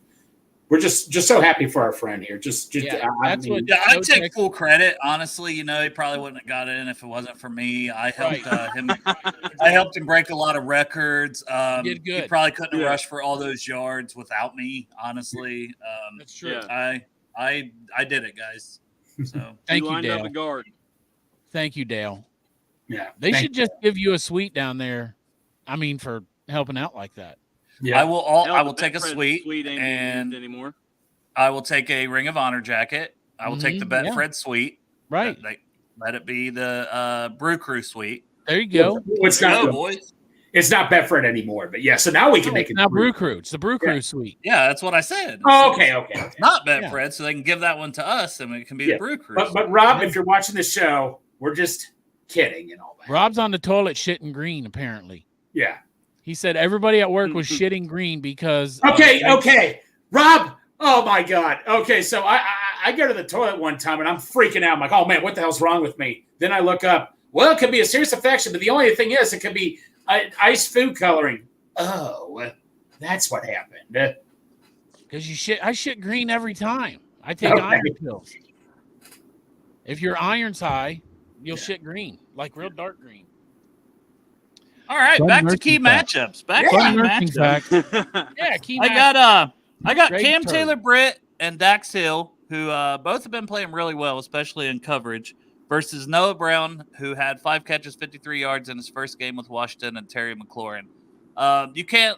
we're just so happy for our friend here. Yeah, that's what- Yeah, I No take text. full credit. Honestly, he probably wouldn't have got in if it wasn't for me. I helped Right. him. I helped him break a lot of records. Did good. He probably couldn't have Yeah. rushed for all those yards without me. Honestly, That's true. Yeah. I did it, guys. So Thank you, lined up Dale. a guard. Thank you, Dale. Yeah, They thank should just give you a suite down there. I mean, for helping out like that. you. I Yeah, will. Hell, I the will take a Betfred suite, ain't being and used anymore. I will take a Ring of Honor jacket. I will take the Mhm, yeah. Betfred suite. Right. Let it be the Brew Crew suite. There you go. It's There you not go, boys. it's not Betfred anymore, but yeah. So now we can make It's it. not Brew Crew. It's the Brew Crew suite. Yeah, that's what I said. Oh, okay. It's not Betfred, so they can give that one to us, and it can be Yeah, the Brew Crew. But Rob, if you're watching the show, we're just kidding and all that. Rob's on the toilet shitting green, apparently. Yeah. He said everybody at work was shitting green because. Okay. Rob. Oh my God. Okay, so I go to the toilet one time and I'm freaking out. I'm like, oh man, what the hell's wrong with me? Then I look up. Well, it could be a serious infection, but the only thing is, it could be ice food coloring. Oh, that's what happened. Because I shit green every time. I take Okay. iron pills. If your iron's high, you'll shit green, like real dark green. All right, back to key matchups. Back to key matchups. Yeah, key I got Great Cam turn. Taylor-Britt and Dax Hill, who both have been playing really well, especially in coverage, versus Noah Brown, who had 5 catches, 53 yards in his first game with Washington, and Terry McLaurin. You can't,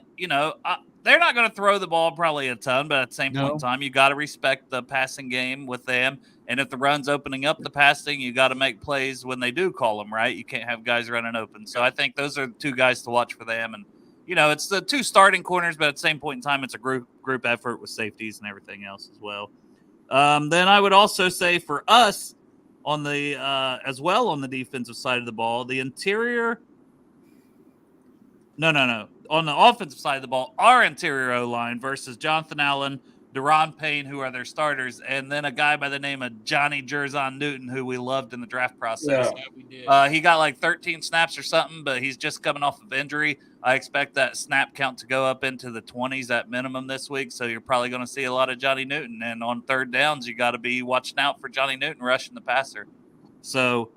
they're not going to throw the ball probably a ton, but at the same point in time, you got to respect the passing game with them. And if the run's opening up the passing, you got to make plays when they do call them, right? You can't have guys running open. So I think those are 2 guys to watch for them. And, it's the 2 starting corners, but at the same point in time, it's a group effort with safeties and everything else as well. Then I would also say for us on the as well on the defensive side of the ball, the interior. No. On the offensive side of the ball, our interior O-line versus Jonathan Allen, Deron Payne, who are their starters, and then a guy by the name of Johnny Jerzon Newton, who we loved in the draft process. Yeah, we did. He got like 13 snaps or something, but he's just coming off of injury. I expect that snap count to go up into the 20s at minimum this week, so you're probably going to see a lot of Johnny Newton. And on third downs, you got to be watching out for Johnny Newton rushing the passer. So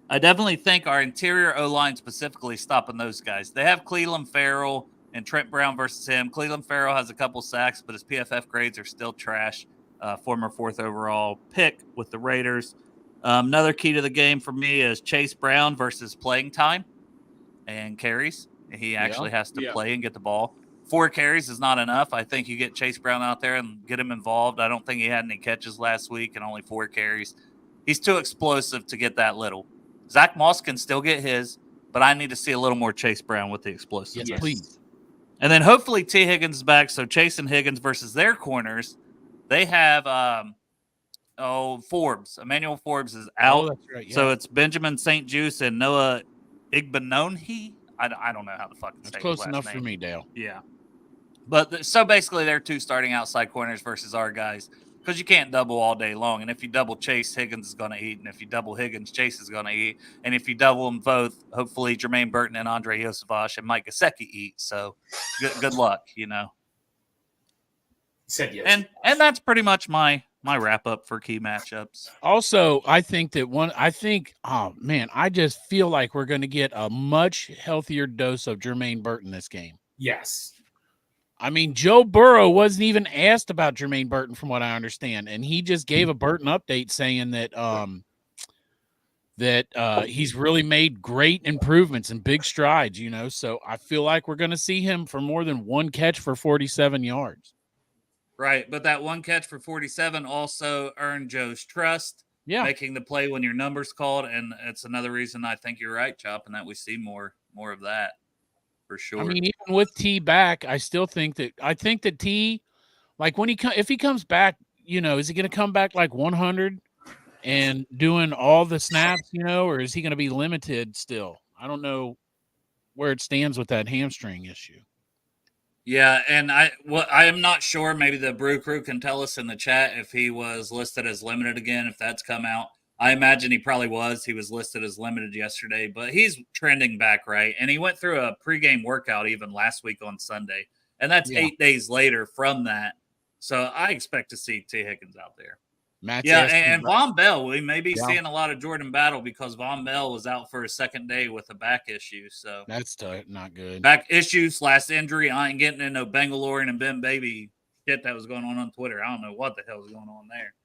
I definitely think our interior O-line specifically stopping those guys. They have Cleveland Farrell and Trent Brown versus him. Cleveland Farrell has a couple sacks, but his PFF grades are still trash. Former 4th overall pick with the Raiders. Another key to the game for me is Chase Brown versus playing time and carries. He actually has to play and get the ball. 4 carries is not enough. I think you get Chase Brown out there and get him involved. I don't think he had any catches last week and only 4 carries. He's too explosive to get that little. Zach Moss can still get his, but I need to see a little more Chase Brown with the explosive. Yes, please. And then hopefully T. Higgins is back. So Chase and Higgins versus their corners. They have Forbes. Emmanuel Forbes is out. Oh, that's right. Yeah. So it's Benjamin St. Juice and Noah Igbenoghy. I don't know how to fucking say That's close his last enough name. for me, Dale. Yeah. But so basically they're 2 starting outside corners versus our guys. Because you can't double all day long. And if you double Chase, Higgins is going to eat. And if you double Higgins, Chase is going to eat. And if you double them both, hopefully Jermaine Burton and Andre Yosavash and Mike Gesicki eat. So good luck, Said yes. And that's pretty much my wrap up for key matchups. Also, I think I just feel like we're going to get a much healthier dose of Jermaine Burton this game. Yes. I mean, Joe Burrow wasn't even asked about Jermaine Burton from what I understand. And he just gave a Burton update saying that he's really made great improvements and big strides, So I feel like we're going to see him for more than 1 catch for 47 yards. Right. But that 1 catch for 47 also earned Joe's trust. Yeah. Making the play when your number's called. And it's another reason I think you're right, Chop, and that we see more of that. For sure. I mean, even with T back, I think that T, like if he comes back, is he going to come back like 100 and doing all the snaps, or is he going to be limited still? I don't know where it stands with that hamstring issue. Yeah, and I am not sure. Maybe the Brew Crew can tell us in the chat if he was listed as limited again, if that's come out. I imagine he probably was. He was listed as limited yesterday, but he's trending back, right? And he went through a pregame workout even last week on Sunday, and that's 8 days later from that. So I expect to see T. Higgins out there. And Von Bell, we may be seeing a lot of Jordan Battle because Von Bell was out for a second day with a back issue. So that's not good. Back issues / injury. I ain't getting into Bangalore and Ben Baby shit that was going on Twitter. I don't know what the hell is going on there.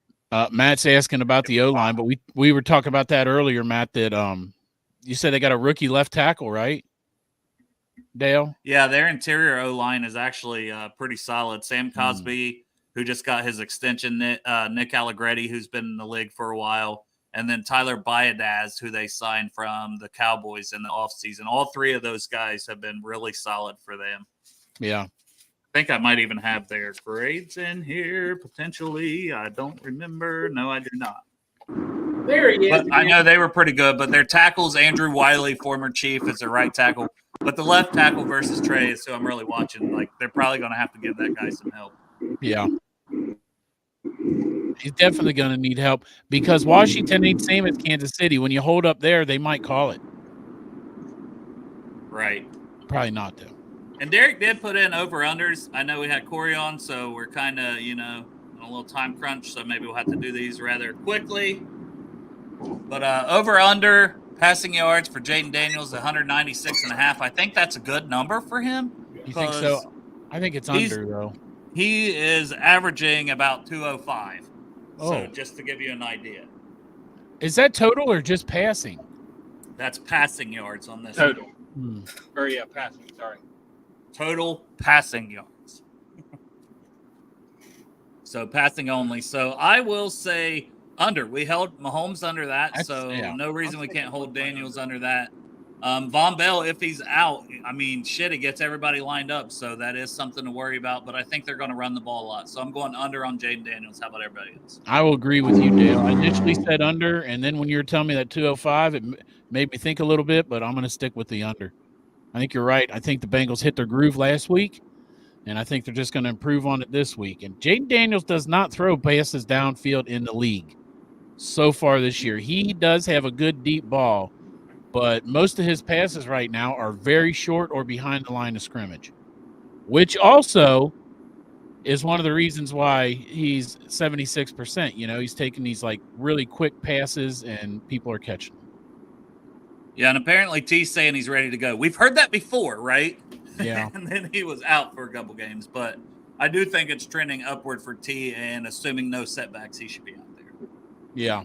Matt's asking about the O-line, but we were talking about that earlier, Matt, that you said they got a rookie left tackle, right, Dale? Yeah, their interior O-line is actually pretty solid. Sam Cosby, who just got his extension, Nick Allegretti, who's been in the league for a while, and then Tyler Biadasz, who they signed from the Cowboys in the offseason. All 3 of those guys have been really solid for them. Yeah. I think I might even have their grades in here, potentially. I don't remember. No, I do not. There he is. But I know they were pretty good. But their tackles, Andrew Wiley, former Chief, is their right tackle. But the left tackle versus Trey is who I'm really watching. Like, they're probably going to have to give that guy some help. Yeah. He's definitely going to need help because Washington ain't same as Kansas City. When you hold up there, they might call it. Right. Probably not, though. And Derek did put in over-unders. I know we had Corey on, so we're kind of, on a little time crunch, so maybe we'll have to do these rather quickly. But over-under, Passing yards for Jaden Daniels, 196.5. I think that's a good number for him. You think so? I think it's under, though. He is averaging about 205. Oh. So just to give you an idea. Is that total or just passing? That's passing yards on this. Total. Or, yeah, passing. Sorry. Total passing yards. So passing only. So I will say under. We held Mahomes under that, no reason we can't hold Daniels under that. Von Bell, if he's out, I mean, shit, it gets everybody lined up, so that is something to worry about. But I think they're going to run the ball a lot, so I'm going under on Jaden Daniels. How about everybody else? I will agree with you, Dale. I initially said under, and then when you were telling me that 205, it made me think a little bit, but I'm going to stick with the under. I think you're right. I think the Bengals hit their groove last week, and I think they're just going to improve on it this week. And Jaden Daniels does not throw passes downfield in the league so far this year. He does have a good deep ball, but most of his passes right now are very short or behind the line of scrimmage, which also is one of the reasons why he's 76%. You know, he's taking these like really quick passes and people are catching them. Yeah, and apparently T's saying he's ready to go. We've heard that before, right? Yeah. And then he was out for a couple games, but I do think it's trending upward for T, and assuming no setbacks, he should be out there. Yeah.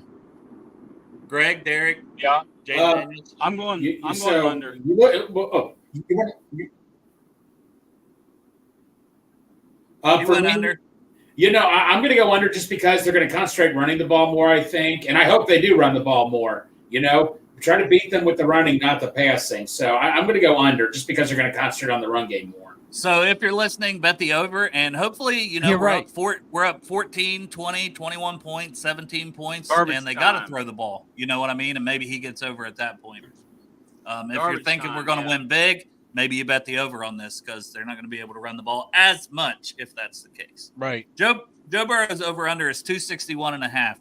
Greg, Derek, Yeah. Jaden Daniels. I'm going under. For me, under. I'm going to go under just because they're going to concentrate running the ball more, I think. And I hope they do run the ball more. Try to beat them with the running, not the passing. So I'm going to go under just because they're going to concentrate on the run game more. So if you're listening, bet the over, and hopefully, we're up 14, 20, 21 points, 17 points, and they got to throw the ball. You know what I mean? And maybe he gets over at that point. If you're thinking we're going to win big, maybe you bet the over on this because they're not going to be able to run the ball as much if that's the case. Right. Joe Burrow's over-under is 261.5.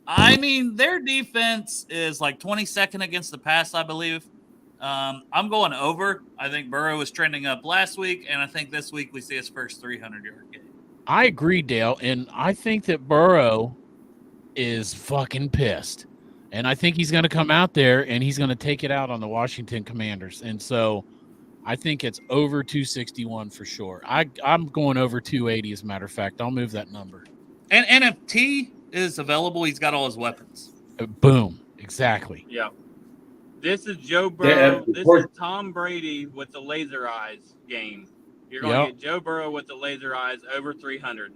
I mean, their defense is like 22nd against the pass, I believe. I'm going over. I think Burrow was trending up last week, and I think this week we see his first 300-yard game. I agree, Dale, and I think that Burrow is fucking pissed. And I think he's going to come out there, and he's going to take it out on the Washington Commanders. And so I think it's over 261 for sure. I'm going over 280, as a matter of fact. I'll move that number. And if T is available, he's got all his weapons. Boom. Exactly. Yeah. This is Joe Burrow. This is Tom Brady with the laser eyes game. You're going to get Joe Burrow with the laser eyes over 300.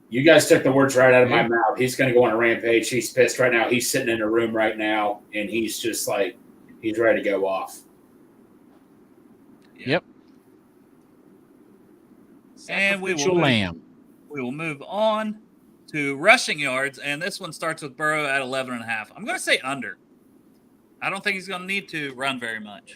You guys took the words right out of my mouth. He's going to go on a rampage. He's pissed right now. He's sitting in a room right now, and he's just like, he's ready to go off. Yep. And we will move on to rushing yards, and this one starts with Burrow at 11.5. I'm going to say under. I don't think he's going to need to run very much.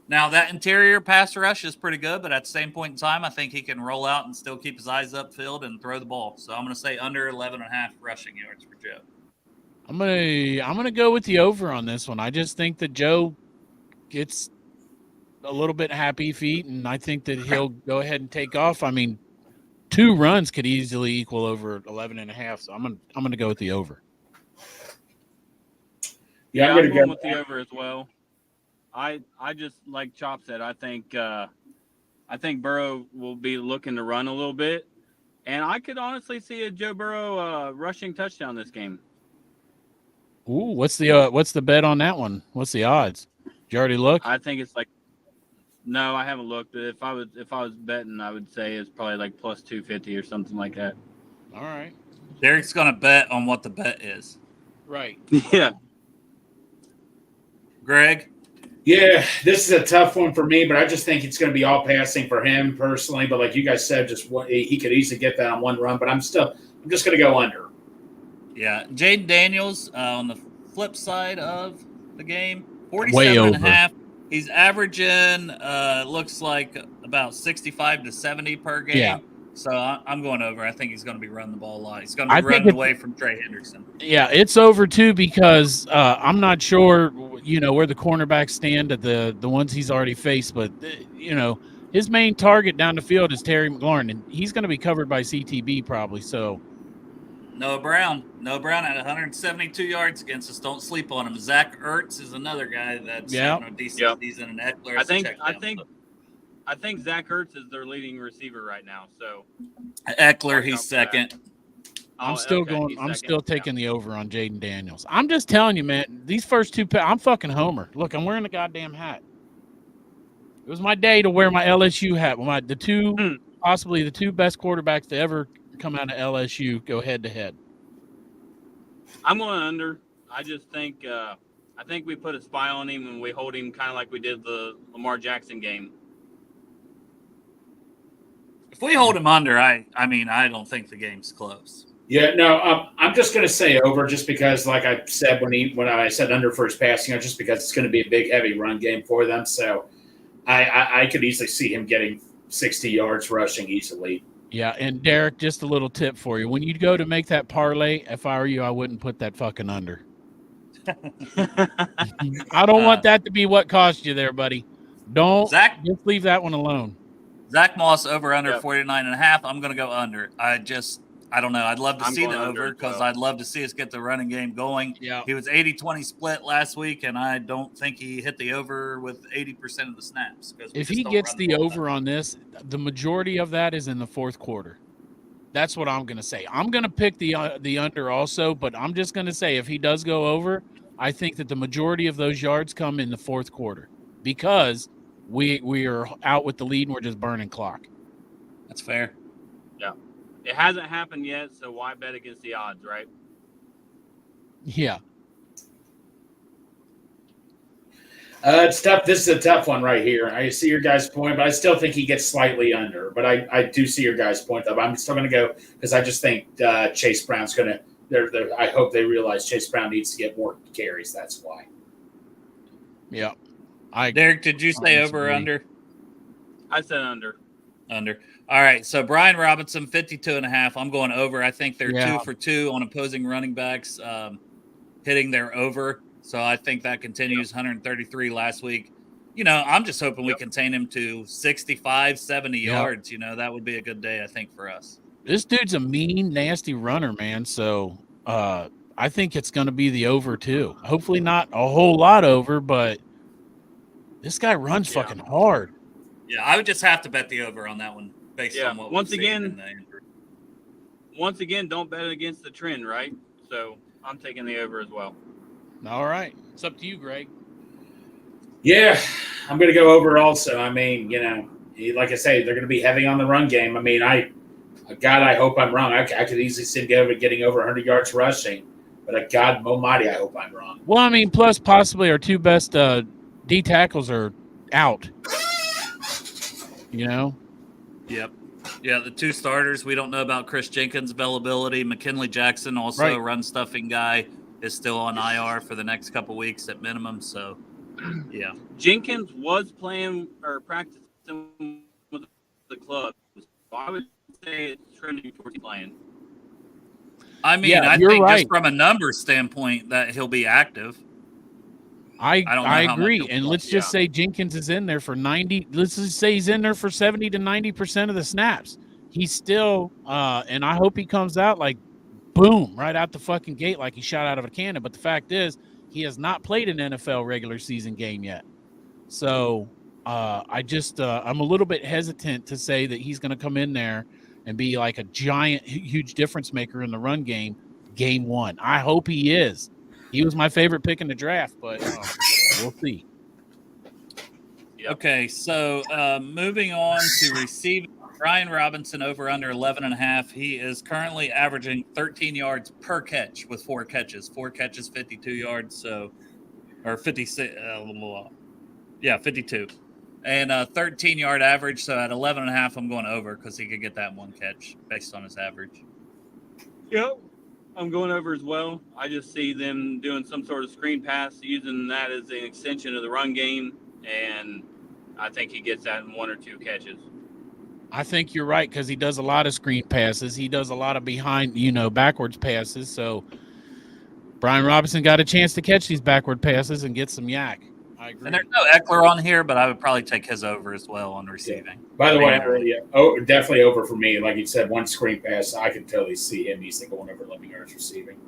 Now, that interior pass rush is pretty good, but at the same point in time, I think he can roll out and still keep his eyes upfield and throw the ball. So I'm going to say under 11.5 rushing yards for Joe. I'm gonna go with the over on this one. I just think that Joe gets a little bit happy feet, and I think that he'll go ahead and take off. I mean, 2 runs could easily equal over 11.5, so I'm gonna go with the over. Yeah, I'm going with the over as well. I just, like Chop said, I think Burrow will be looking to run a little bit, and I could honestly see a Joe Burrow rushing touchdown this game. Ooh, what's the bet on that one? What's the odds? Did you already look? I think it's like, no, I haven't looked. If I was betting, I would say it's probably like plus 250 or something like that. All right. Derek's going to bet on what the bet is. Right. Yeah. Greg? Yeah, this is a tough one for me, but I just think it's going to be all passing for him personally. But like you guys said, he could easily get that on one run. But I'm just going to go under. Yeah, Jaden Daniels on the flip side of the game, 47.5. He's averaging looks like about 65 to 70 per game. Yeah. So I'm going over. I think he's going to be running the ball a lot. He's going to be running away from Trey Henderson. Yeah, it's over too because I'm not sure, where the cornerbacks stand at the ones he's already faced, but his main target down the field is Terry McLaurin, and he's going to be covered by CTB probably. So Noah Brown at 172 yards against us. Don't sleep on him. Zach Ertz is another guy that's having a decent season, and Eckler is a check down. I think Zach Ertz is their leading receiver right now. So Eckler, he's second. I'm still taking the over on Jaden Daniels. I'm just telling you, man, these first two, I'm fucking Homer. Look, I'm wearing a goddamn hat. It was my day to wear my LSU hat. Possibly the two best quarterbacks to ever come out of LSU go head to head. I'm going under. I just think I think we put a spy on him and we hold him kind of like we did the Lamar Jackson game. If we hold him under, I don't think the game's close. Yeah, no, I'm just going to say over just because, like I said when I said under for his passing, just because it's going to be a big, heavy run game for them. So I could easily see him getting 60 yards rushing easily. Yeah, and Derek, just a little tip for you. When you go to make that parlay, if I were you, I wouldn't put that fucking under. I don't want that to be what cost you there, buddy. Just leave that one alone. Zach Moss over under 49.5. I'm going to go under. I don't know. I'd love to see the over because I'd love to see us get the running game going. Yeah. He was 80-20 split last week, and I don't think he hit the over with 80% of the snaps. If he gets the over on this, the majority of that is in the fourth quarter. That's what I'm going to say. I'm going to pick the under also, but I'm just going to say if he does go over, I think that the majority of those yards come in the fourth quarter because we are out with the lead and we're just burning clock. That's fair. Yeah. It hasn't happened yet, so why bet against the odds, right? Yeah. It's tough. This is a tough one right here. I see your guys' point, but I still think he gets slightly under. But I do see your guys' point, though. I'm still going to go because I just think Chase Brown's going to – I hope they realize Chase Brown needs to get more carries. That's why. Yeah. Derek, did you say over or under? I said under. Under. All right, so Brian Robinson, 52.5. I'm going over. I think they're 2 for 2 on opposing running backs hitting their over. So I think that continues. 133 last week. I'm just hoping we contain him to 65, 70 yards. That would be a good day, I think, for us. This dude's a mean, nasty runner, man. So I think it's going to be the over, too. Hopefully not a whole lot over, but this guy runs fucking hard. Yeah, I would just have to bet the over on that one based on what once again, don't bet against the trend, right? So I'm taking the over as well. All right. It's up to you, Greg. Yeah, I'm going to go over also. I mean, like I say, they're going to be heavy on the run game. I mean, I hope I'm wrong. I could easily see him getting over 100 yards rushing. But God almighty, I hope I'm wrong. Well, I mean, plus possibly our two best D tackles are out. Yep. Yeah, the two starters. We don't know about Chris Jenkins' availability. McKinley Jackson, also a run-stuffing guy, is still on IR for the next couple weeks at minimum. So, yeah. Jenkins was playing or practicing with the club. So I would say it's trending towards playing. I mean, I think just from a numbers standpoint that he'll be active. I agree. And let's just say Jenkins is in there for 90. Let's just say he's in there for 70 to 90% of the snaps. He's still, and I hope he comes out like boom, right out the fucking gate like he shot out of a cannon. But the fact is, he has not played an NFL regular season game yet. So I'm a little bit hesitant to say that he's going to come in there and be like a giant, huge difference maker in the run game one. I hope he is. He was my favorite pick in the draft, but we'll see. Okay, so moving on to receiving, Brian Robinson over under 11.5. He is currently averaging 13 yards per catch with 4 catches. 4 catches, 52 yards, or 56. 52. And 13-yard average, so at 11.5, I'm going over because he could get that one catch based on his average. Yep. I'm going over as well. I just see them doing some sort of screen pass, using that as an extension of the run game, and I think he gets that in 1 or 2 catches. I think you're right because he does a lot of screen passes. He does a lot of behind, backwards passes. So Brian Robinson got a chance to catch these backward passes and get some yak. I agree. And there's no Eckler on here, but I would probably take his over as well on receiving. By the way, definitely over for me. Like you said, one screen pass, I can totally see him easily going over 11 yards receiving.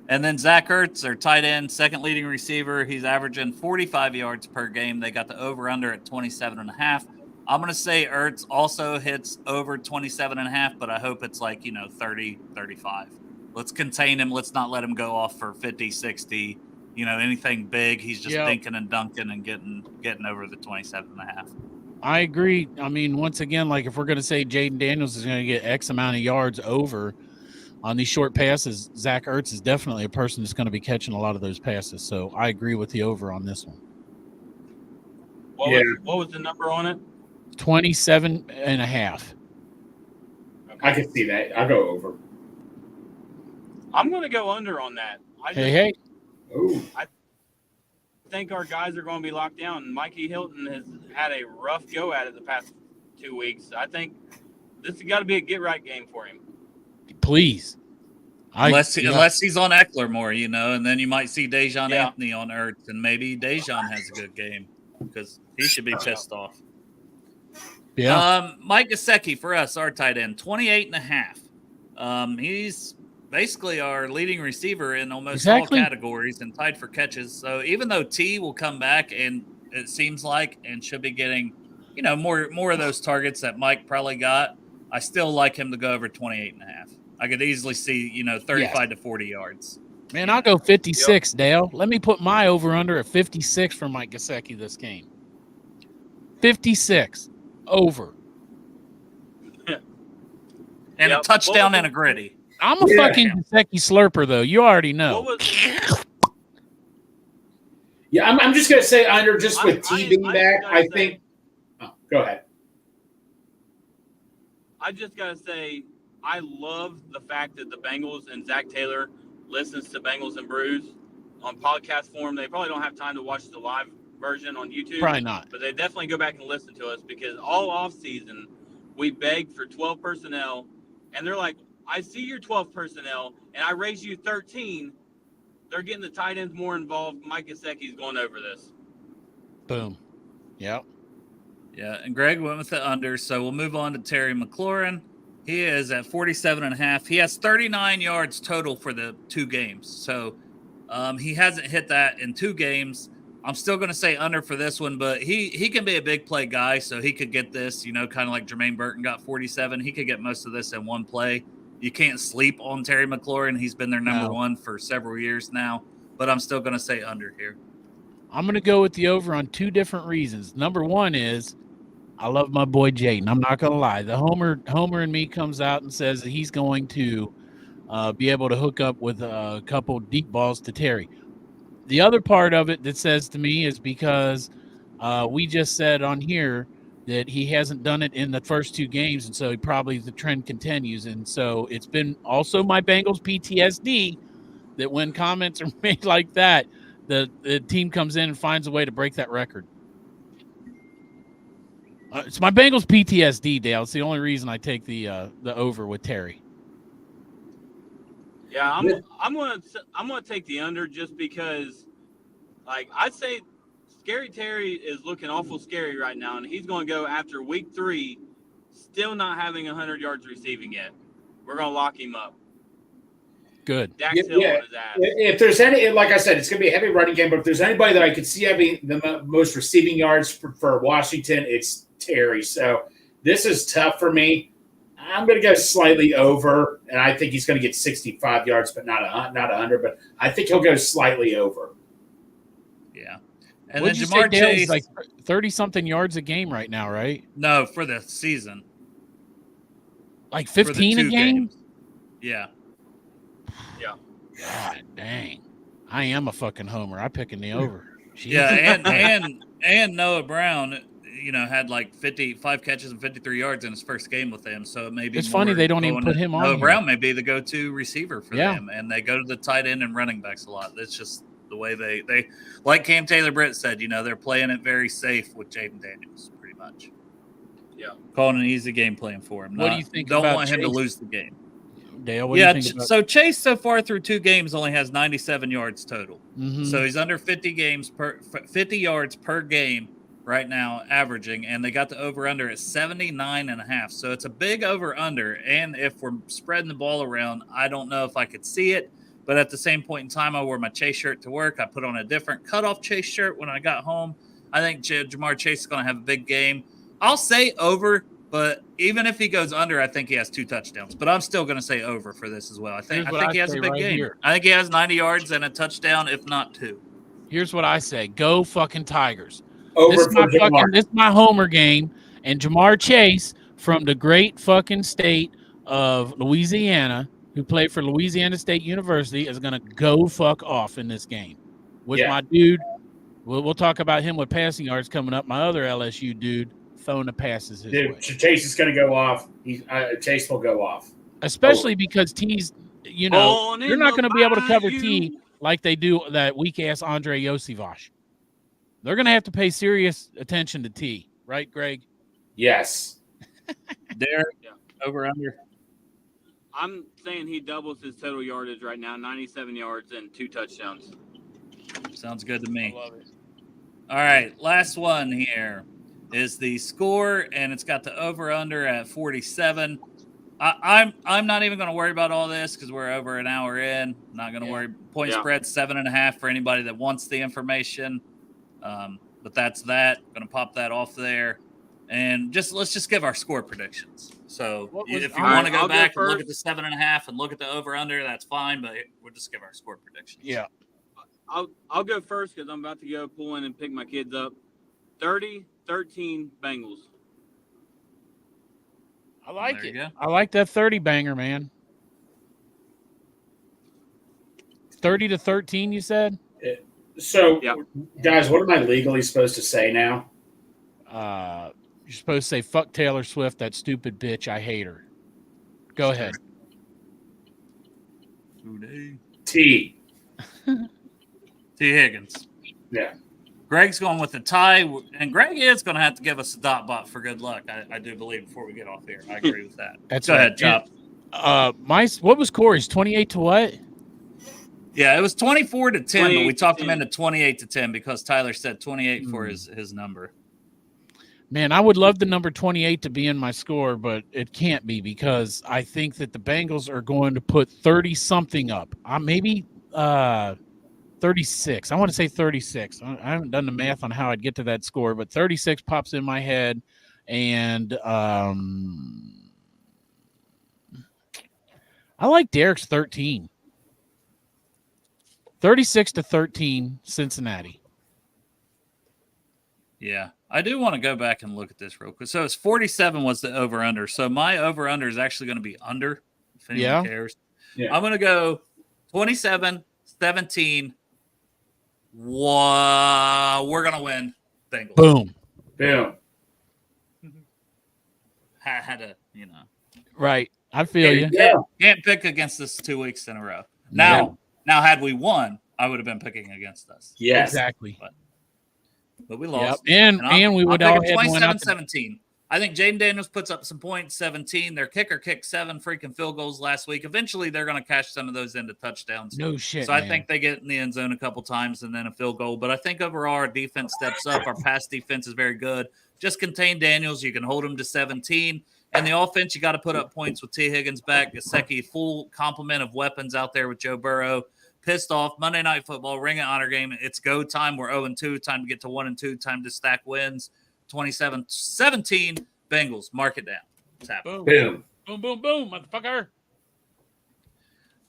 And then Zach Ertz, our tight end, second leading receiver. He's averaging 45 yards per game. They got the over-under at 27.5. I'm going to say Ertz also hits over 27.5, but I hope it's 30, 35. Let's contain him. Let's not let him go off for 50, 60. Anything big. He's just dinking and dunking and getting over the 27.5. I agree. I mean, once again, if we're going to say Jaden Daniels is going to get X amount of yards over on these short passes, Zach Ertz is definitely a person that's going to be catching a lot of those passes. So I agree with the over on this one. What was the number on it? 27.5. Okay. I can see that. I'll go over. I'm going to go under on that. Hey. Ooh. I think our guys are going to be locked down. Mikey Hilton has had a rough go at it the past 2 weeks. I think this has got to be a get-right game for him. Please. Unless he's on Eckler more, and then you might see Dejon Anthony on Ertz, and maybe Dejon has a good game because he should be pissed off. Yeah. Mike Gesicki for us, our tight end, 28.5. He's basically our leading receiver in almost all categories and tied for catches. So even though T will come back and it seems like and should be getting, more of those targets that Mike probably got, I still like him to go over 28.5. I could easily see, 35 to 40 yards. Man, I'll go 56, Dale. Let me put my over-under at 56 for Mike Gesicki this game. 56. Over. And a touchdown and a gritty. I'm a fucking Gesicki slurper, though. You already know. I'm just going to say under just with T being back. I think – go ahead. I just got to say I love the fact that the Bengals and Zach Taylor listens to Bengals and Brews on podcast form. They probably don't have time to watch the live version on YouTube. Probably not. But they definitely go back and listen to us because all off season we begged for 12 personnel, and they're like, I see your 12 personnel, and I raised you 13. They're getting the tight ends more involved. Mike Gesicki's going over this. Boom. Yep. Yeah, and Greg went with the under, so we'll move on to Terry McLaurin. He is at 47.5. He has 39 yards total for the 2 games. So he hasn't hit that in 2 games. I'm still going to say under for this one, but he can be a big play guy, so he could get this, kind of like Jermaine Burton got 47. He could get most of this in one play. You can't sleep on Terry McLaurin. He's been their number one for several years now, but I'm still going to say under here. I'm going to go with the over on 2 different reasons. Number one is I love my boy Jaden. I'm not going to lie. The Homer in me comes out and says that he's going to be able to hook up with a couple deep balls to Terry. The other part of it that says to me is because we just said on here that he hasn't done it in the first 2 games, and so the trend continues. And so it's been also my Bengals PTSD that when comments are made like that, the team comes in and finds a way to break that record. It's my Bengals PTSD, Dale. It's the only reason I take the over with Terry. Yeah, I'm gonna take the under just because, I'd say, Scary Terry is looking awful scary right now, and he's going to go after week 3, still not having 100 yards receiving yet. We're going to lock him up. Good. Dax Hill on his ass. If there's any, like I said, it's going to be a heavy running game, but if there's anybody that I could see having the most receiving yards for Washington, it's Terry. So this is tough for me. I'm going to go slightly over, and I think he's going to get 65 yards, but not 100. But I think he'll go slightly over. Yeah. And What'd then you Jamar say, Dale? Chase, He's like 30-something yards a game right now, right? No, for the season. Like For the 15 a 2 game? games. Yeah. Yeah. God dang. I am a fucking homer. I pick in the over. Jeez. Yeah, and Noah Brown, had 55 catches and 53 yards in his first game with them. So it may be It's funny they don't even put him on Noah here. Brown may be the go-to receiver for them, and they go to the tight end and running backs a lot. That's just the way they like Cam Taylor-Britt said, they're playing it very safe with Jaden Daniels, pretty much. Yeah. Calling an easy game plan for him. What do you think Don't about want him to Chase? lose the game. Dale, what do you think about? So Chase so far through 2 games only has 97 yards total. Mhm. So he's under 50 yards per game right now, averaging, and they got the over-under at 79.5. So it's a big over-under, and if we're spreading the ball around, I don't know if I could see it, but at the same point in time, I wore my Chase shirt to work. I put on a different cutoff Chase shirt when I got home. I think Jamar Chase is going to have a big game. I'll say over, but even if he goes under, I think he has 2 touchdowns. But I'm still going to say over for this as well. I think he has a big game. Here. I think he has 90 yards and a touchdown, if not 2. Here's what I say: go fucking Tigers. Over This is my homer game, and Jamar Chase from the great fucking state of Louisiana, who played for Louisiana State University, is going to go fuck off in this game with my dude. We'll talk about him with passing yards coming up. My other LSU dude throwing the passes his way. Chase is going to go off. Chase will go off. Especially because T's, you're not going to be able to cover T like they do that weak-ass Andre Yosivash. They're going to have to pay serious attention to T. Right, Greg? Yes. Derek, over under. I'm saying he doubles his total yardage right now, 97 yards and 2 touchdowns. Sounds good to me. I love it. All right, last one here is the score, and it's got the over-under at 47. I'm not even going to worry about all this because we're over an hour in. I'm not going to worry. Point spread 7.5 for anybody that wants the information. But that's that. Going to pop that off there, and let's just give our score predictions. So if you want to go back and look at the 7.5 and look at the over/under, that's fine. But we'll just give our score predictions. Yeah. I'll go first because I'm about to go pull in and pick my kids up. 30-13 Bengals. I like it. I like that 30 banger, man. 30-13, you said? So, guys, what am I legally supposed to say now? You're supposed to say, fuck Taylor Swift, that stupid bitch. I hate her. Go ahead. T. T. Higgins. Yeah. Greg's going with the tie, and Greg is going to have to give us a dot bot for good luck, I do believe, before we get off here. I agree with that. Go ahead, Chop. What was Corey's? 28 to what? Yeah, it was 24-10, but we talked him into 28-10 because Tyler said 28 for his number. Man, I would love the number 28 to be in my score, but it can't be because I think that the Bengals are going to put 30-something up. Maybe 36. I want to say 36. I haven't done the math on how I'd get to that score, but 36 pops in my head. And I like Derek's 13. 36-13 Cincinnati. Yeah, I do want to go back and look at this real quick. So it's 47 was the over-under. So my over-under is actually going to be under, if anyone cares. Yeah. I'm going to go 27-17. We're going to win. Bengals. Boom. Boom. Had to, Right. I feel you. Yeah. Can't pick against us 2 weeks in a row. Now, had we won, I would have been picking against us. Yes. Exactly. But we lost. Yep. And we would all have 27-17. I think Jaden Daniels puts up some points, 17. Their kicker kicked 7 freaking field goals last week. Eventually, they're going to cash some of those into touchdowns. No shit, So I think they get in the end zone a couple times and then a field goal. But I think overall our defense steps up. Our pass defense is very good. Just contain Daniels. You can hold him to 17. And the offense, you got to put up points with T. Higgins back. Gesicki, full complement of weapons out there with Joe Burrow. Pissed off. Monday Night Football, Ring of Honor game. It's go time. We're 0-2. Time to get to 1-2. Time to stack wins. 27-17 Bengals. Mark it down. It's happening. Boom. Boom, boom, boom, motherfucker.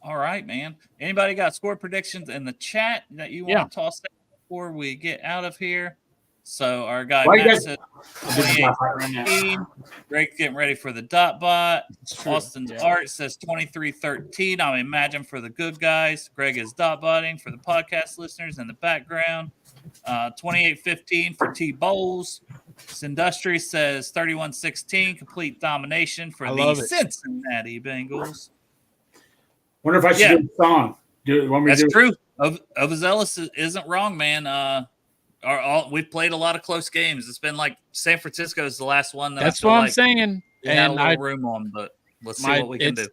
All right, man. Anybody got score predictions in the chat that you want to toss out before we get out of here? So our guy Matt says 28-13. Greg's getting ready for the dot bot. Austin's Art says 23-13. I imagine for the good guys. Greg is dot botting for the podcast listeners in the background. 28-15 for T Bowles. Sindustry says 31-16. Complete domination for the Cincinnati Bengals. Wonder if I should do a song. That's true. Overzealous isn't wrong, man. We've played a lot of close games. It's been like San Francisco is the last one. That's what I'm saying. And had a little room on, but let's see what we can do.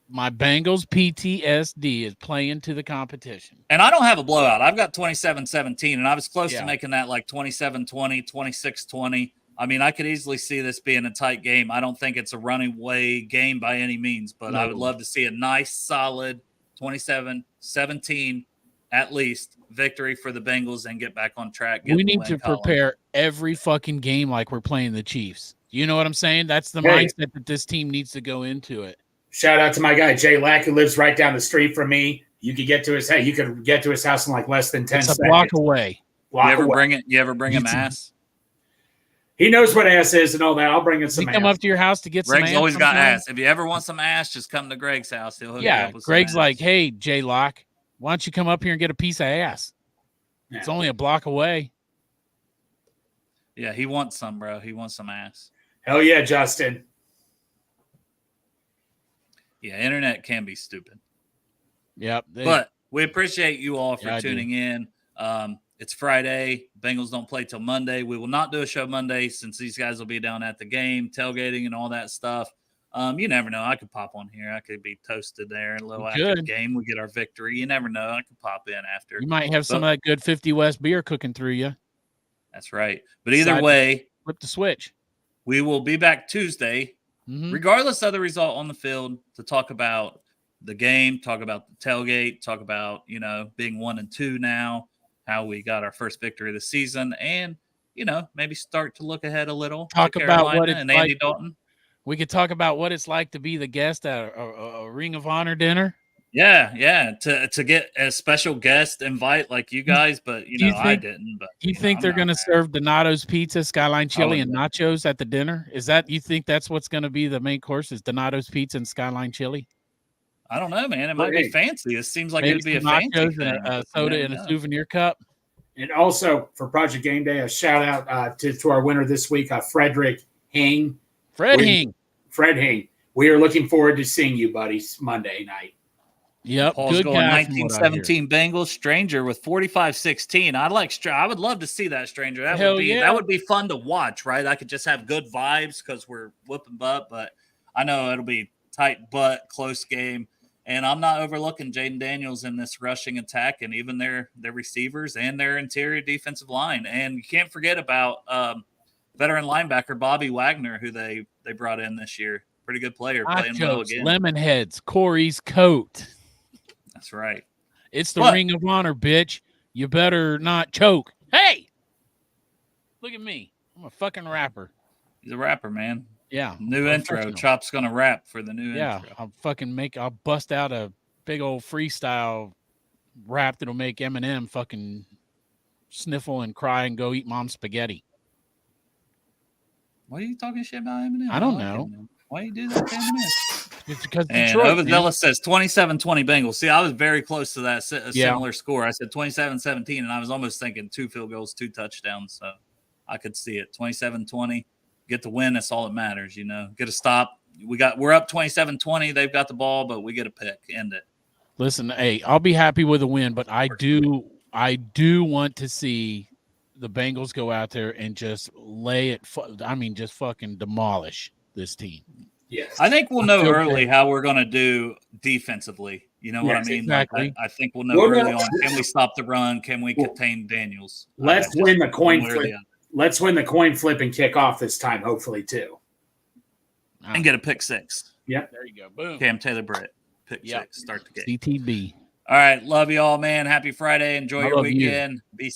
My Bengals PTSD is playing to the competition. And I don't have a blowout. I've got 27-17, and I was close Yeah. to making that like 27-20, 26-20. I mean, I could easily see this being a tight game. I don't think it's a running away game by any means, but I would love to see a nice, solid 27-17 at least victory for the Bengals and get back on track. We need to prepare every fucking game like we're playing the Chiefs. You know what I'm saying? That's the mindset that this team needs to go into it. Shout out to my guy Jay Lack, who lives right down the street from me. You could get to his house in like less than 10 seconds. It's a block away. You ever bring him ass? He knows what ass is and all that. I'll bring him some ass. Come up to your house to get some ass. Greg's always got ass. If you ever want some ass, just come to Greg's house. He'll hook you up with Greg's some like, ass. hey, Jay Lock, why don't you come up here and get a piece of ass? Yeah. It's only a block away. Yeah, he wants some, bro. He wants some ass. Hell yeah, Justin. Yeah, internet can be stupid. Yep. But we appreciate you all for tuning in. It's Friday. Bengals don't play till Monday. We will not do a show Monday since these guys will be down at the game, tailgating and all that stuff. You never know. I could pop on here. I could be toasted there a little after the game. We get our victory. You never know. I could pop in after. You might have some of that good 50 West beer cooking through you. That's right. But either way, flip the switch. We will be back Tuesday, regardless of the result on the field, to talk about the game, talk about the tailgate, talk about, being 1-2 now, how we got our first victory of the season, and, maybe start to look ahead a little. Talk about what it's and Andy like. Dalton. We could talk about what it's like to be the guest at a Ring of Honor dinner. Yeah. To get a special guest invite like you guys, but I didn't. But you think they're going to serve Donato's pizza, Skyline Chili, and nachos at the dinner? You think that's what's going to be the main course? Is Donato's pizza and Skyline Chili? I don't know, man. It might be fancy. It seems like it'd be a fancy thing. And a soda in a souvenir cup. And also for Project Game Day, a shout out to our winner this week, Frederick Hing. Fred Hing. We are looking forward to seeing you, buddies, Monday night. Yep. Paul's good going guy 1917 Bengals. Stranger with 45-16. I would love to see that Stranger. That would be fun to watch, right? I could just have good vibes because we're whooping butt, but I know it'll be tight butt, close game. And I'm not overlooking Jaden Daniels in this rushing attack and even their receivers and their interior defensive line. And you can't forget about veteran linebacker Bobby Wagner, who they brought in this year. Pretty good player, playing well again. Lemonheads, Corey's coat. That's right. It's the Ring of Honor, bitch. You better not choke. Hey, look at me. I'm a fucking rapper. He's a rapper, man. Yeah. New intro. Chop's gonna rap for the new intro. I'll bust out a big old freestyle rap that'll make Eminem fucking sniffle and cry and go eat mom's spaghetti. Why are you talking shit about Eminem? I don't know. Why you do that to Eminem? It's because and Overzealous says 27-20 Bengals. See, I was very close to that similar score. I said 27-17, and I was almost thinking 2 field goals, 2 touchdowns. So I could see it. 27-20. Get the win. That's all that matters, Get a stop. We're up 27-20. They've got the ball, but we get a pick. End it. Listen, hey, I'll be happy with a win, but I do want to see the Bengals go out there and just lay it. Just fucking demolish this team. Yes. I think we'll know early how we're going to do defensively. You know what I mean? Exactly. I think we'll know early on. Can we stop the run? Can we contain Daniels? Let's win the coin flip. Let's win the coin flip and kick off this time, hopefully, too. And get a pick 6. Yep. There you go. Boom. Cam Taylor-Britt. Pick 6. Start the game. CTB. All right. Love you all, man. Happy Friday. Enjoy your weekend. Be safe.